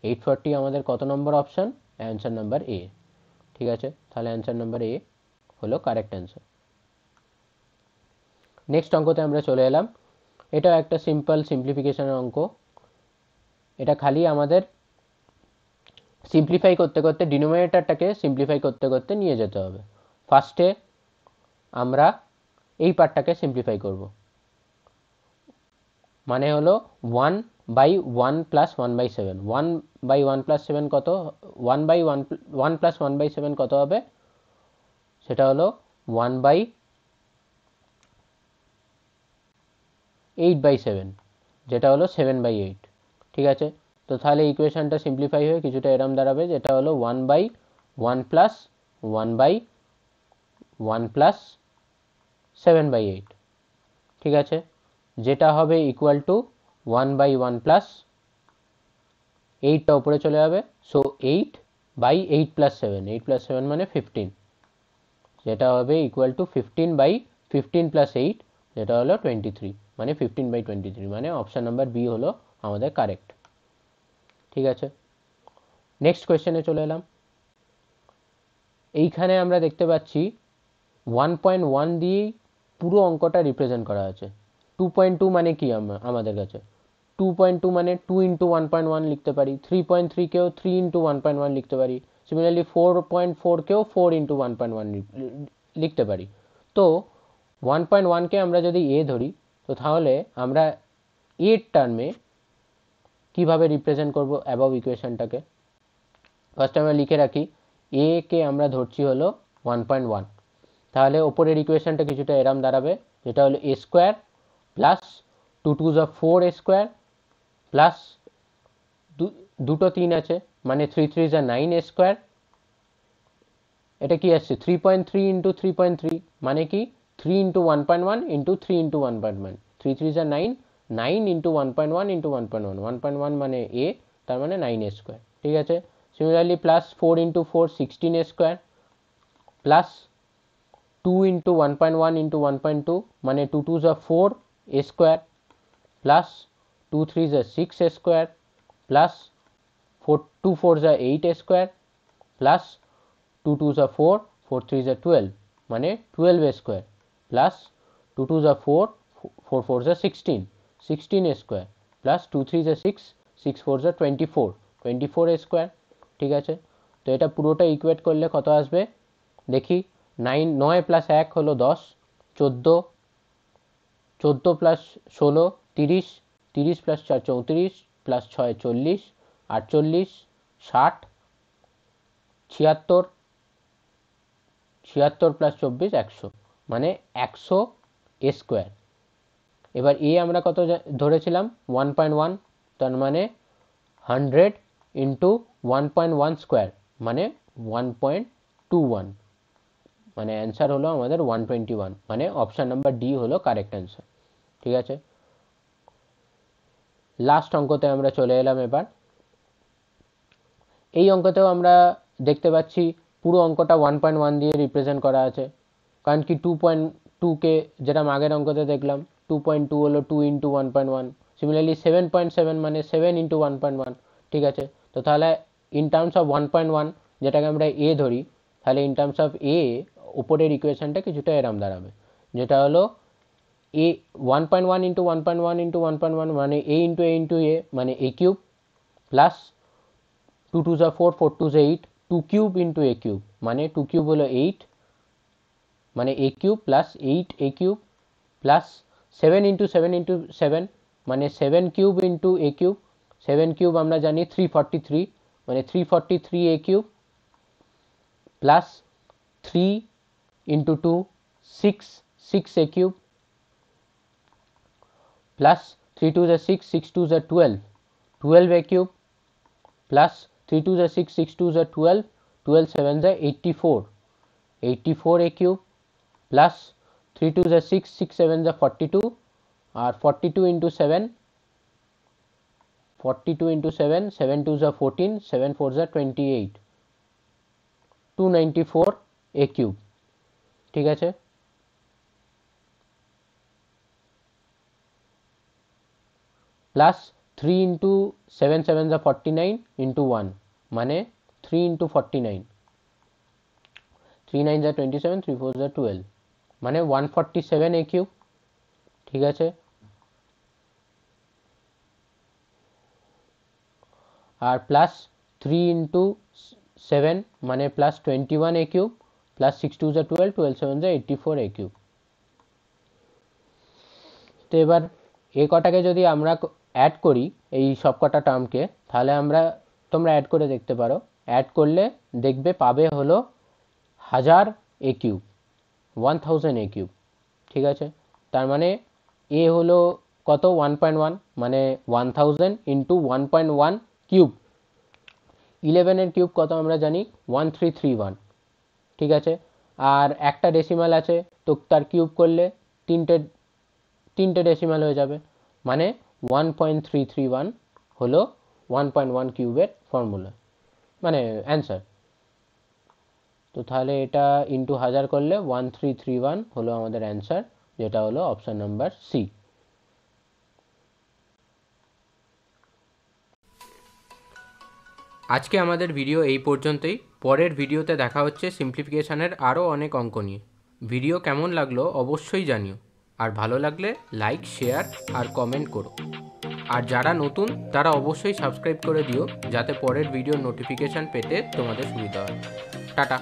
840 আমাদের কত নম্বর অপশান, অ্যান্সার নাম্বার এ। ঠিক আছে, তাহলে অ্যান্সার নাম্বার এ হলো কারেক্ট অ্যান্সার। নেক্সট অঙ্কতে আমরা চলে এলাম। এটাও একটা সিম্পল সিম্পলিফিকেশনের অঙ্ক। এটা খালি আমাদের সিম্পলিফাই করতে করতে ডিনোমিনেটরটাকে সিম্পলিফাই করতে করতে নিয়ে যেতে হবে। ফার্স্টে আমরা এই পার্টটাকে সিম্পলিফাই করব, মানে হলো 1/1 প্লাস 1/7, 1/1 প্লাস 7 কত, 1/1 1 প্লাস 1/7 কত হবে, সেটা হলো 1/8/7, যেটা হলো 7/8। ঠিক আছে, তো তাহলে ইকুয়েশনটা সিম্পলিফাই হয়ে কিছুটা এরম দাঁড়াবে, যেটা হলো 1/1 প্লাস 1/1 প্লাস 7/8। ঠিক আছে, যেটা হবে ইকুয়াল টু 1/1 প্লাস 8টা উপরে চলে যাবে, সো 8/8 প্লাস 7, 8 প্লাস 7 মানে 15, যেটা হবে ইকুয়াল টু 15/15 প্লাস 8, যেটা হলো 23, মানে 15/23, মানে অপশান নাম্বার বি হলো আমাদের কারেক্ট। ঠিক আছে, নেক্সট কোয়েশ্চেনে চলে এলাম। এইখানে আমরা দেখতে পাচ্ছি 1.1 দিয়েই পুরো অঙ্কটা রিপ্রেজেন্ট করা আছে। 2.2 মানে কি, আমাদের কাছে 2.2 মানে 2 ইন্টু 1.1 লিখতে পারি, 3.3কেও 3 ইন্টু 1.1 লিখতে পারি, সিমিলারলি 4.4কেও 4 ইন্টু 1.1 লিখতে পারি। তো 1.1কে আমরা যদি এ ধরি, তো তাহলে আমরা এর টার্মে কিভাবে রিপ্রেজেন্ট করব অ্যাবভ ইকুয়েশনটাকে, ফার্স্ট আমরা লিখে রাখি এ কে আমরা ধরছি হলো 1.1, তাহলে ওপরের ইকুয়েশনটা কিছুটা এরম দাঁড়াবে, যেটা হলো এ স্কোয়ার প্লাস 2 2 4 এ স্কোয়ার প্লাস দুটো 3 আছে মানে 3 3 যা 9 a স্কোয়ার। এটা কি আসছে 3.3 ইন্টু 3.3 মানে কি 3 ইন্টু 1.1 ইন্টু 3 ইন্টু 1.1, 3 3 যা 9, 9 ইন্টু 1.1 ইন্টু 1.1, 1.1 মানে a, তার মানে 9 a স্কোয়ার। ঠিক আছে, similarly plus 4 into 4 16 a square, plus 2 into 1.1 into 1.2 মানে 2 2 যা 4 a স্কোয়ার, প্লাস 2 3 যা 6 a স্কোয়ার, প্লাস 4 2 4 যা 8 a স্কোয়ার, প্লাস 2 2 যা 4, 4 3 যা 12 মানে 12 a স্কোয়ার, প্লাস 2 2 যা 4, 4 4 যা 16, 16 a স্কোয়ার, প্লাস 2 3 যা 6, 6 4 যা 24, 24 a স্কোয়ার। ঠিক আছে, তো এটা পুরোটা ইকুয়েট করলে কত আসবে দেখি। 9 প্লাস 1 হলো 10, 14, 14 প্লাস 16 30, 30 প্লাস 4 34, প্লাস 6 40, 48, 60, 76, 76 প্লাস 24 100 মানে 100 a স্কোয়ার। এবার এ আমরা কত ধরেছিলাম 1.1, তার মানে 100 ইন্টু 1.1 স্কোয়ার মানে 1.21, মানে অ্যান্সার হলো আমাদের 121, মানে অপশান নাম্বার ডি হলো কারেক্ট অ্যান্সার। ঠিক আছে, লাস্ট অঙ্কতে আমরা চলে এলাম। এবার এই অঙ্কতেও আমরা দেখতে পাচ্ছি পুরো অঙ্কটা 1.1 দিয়ে রিপ্রেজেন্ট করা আছে, কারণ কি 2.2কে যেটা আগের অঙ্কতে দেখলাম 2.2 হলো 2 ইন্টু 1.1, সিমিলারলি 7.7 মানে 7 ইন্টু 1.1। ঠিক আছে, তো তাহলে ইন টার্মস অফ 1.1 যেটাকে আমরা এ ধরি, তাহলে ইন টার্মস অফ এ উপরের ইকুয়েশনটা কিছুটা এরম দাঁড়াবে, যেটা হলো এ 1.1 ইন্টু 1.1 ইন্টু 1.1 মানে এ ইন্টু এ মানে এ কিউব, প্লাস 2 2 যা 4, 4 2 যা 8, 2 কিউব ইন্টু এ কিউব মানে 2 কিউব হলো 8 মানে এ কিউব, প্লাস 8 এ কিউব, প্লাস 7 ইন্টু 7 ইন্টু 7 মানে 7 কিউব ইন্টু এ কিউব, 7 কিউব আমরা জানি 343 মানে 343 এ কিউব, প্লাস 3 ইন্টু 2 6 এ কিউব, প্লাস 3 2 যা 6, 6 2 যা 12, 12 এ কিউব, প্লাস 3 2 যা 6, 6 2 যা 12, 12 7 যা 84, 84 এ কিউব, প্লাস 3 2 যা 6, 6 7 যা 42, আর 42 ইন্টু 7, 42 ইন্টু 7, 7 2 যা 14, 7 4 যা 28, 294 এ কিউব। ঠিক আছে, প্লাস 3 ইন্টু 7 7 যা 49 ইন্টু 1 মানে 3 ইন্টু 49, 3 9 যা 27, 3 4 যা 12 মানে 147 এ কিউব। ঠিক আছে, আর প্লাস 3 ইন্টু 7 মানে প্লাস 21 এ কিউব, প্লাস 6 2 যা 12, 12 7 যা 84 এ কিউব। তো এবার এ কটাকে যদি আমরা অ্যাড করি এই সব কটা টার্মকে, তাহলে তোমরা অ্যাড করে দেখতে পারো, অ্যাড করলে দেখবে পাবে হলো 1000 এ কিউব, 1000 এ কিউব। ঠিক আছে, তার মানে এ হলো কত 1.1 মানে 1000 ইন্টু 1.1 কিউব, 11 এর কিউব কত আমরা জানি 1331। ঠিক আছে, আর একটা ডেসিমাল আছে তো তার কিউব করলে তিনটে ডেসিমাল হয়ে যাবে, মানে 1.331 হলো 1.1 কিউবের ফর্মুলা মানে অ্যান্সার। তো তাহলে এটা ইন্টু 1000 করলে 1331 হলো আমাদের অ্যান্সার, যেটা হলো অপশন নাম্বার সি। আজকে আমাদের ভিডিও এই পর্যন্তই। পরের ভিডিওতে দেখা হচ্ছে সিম্পলিফিকেশানের আরও অনেক অঙ্ক নিয়ে। ভিডিও কেমন লাগলো অবশ্যই জানিও, আর ভালো লাগলে লাইক শেয়ার আর কমেন্ট করো। আর যারা নতুন তারা অবশ্যই সাবস্ক্রাইব করে দিও, যাতে পরের ভিডিওর নোটিফিকেশান পেতে তোমাদের সুবিধা হয়। টাটা।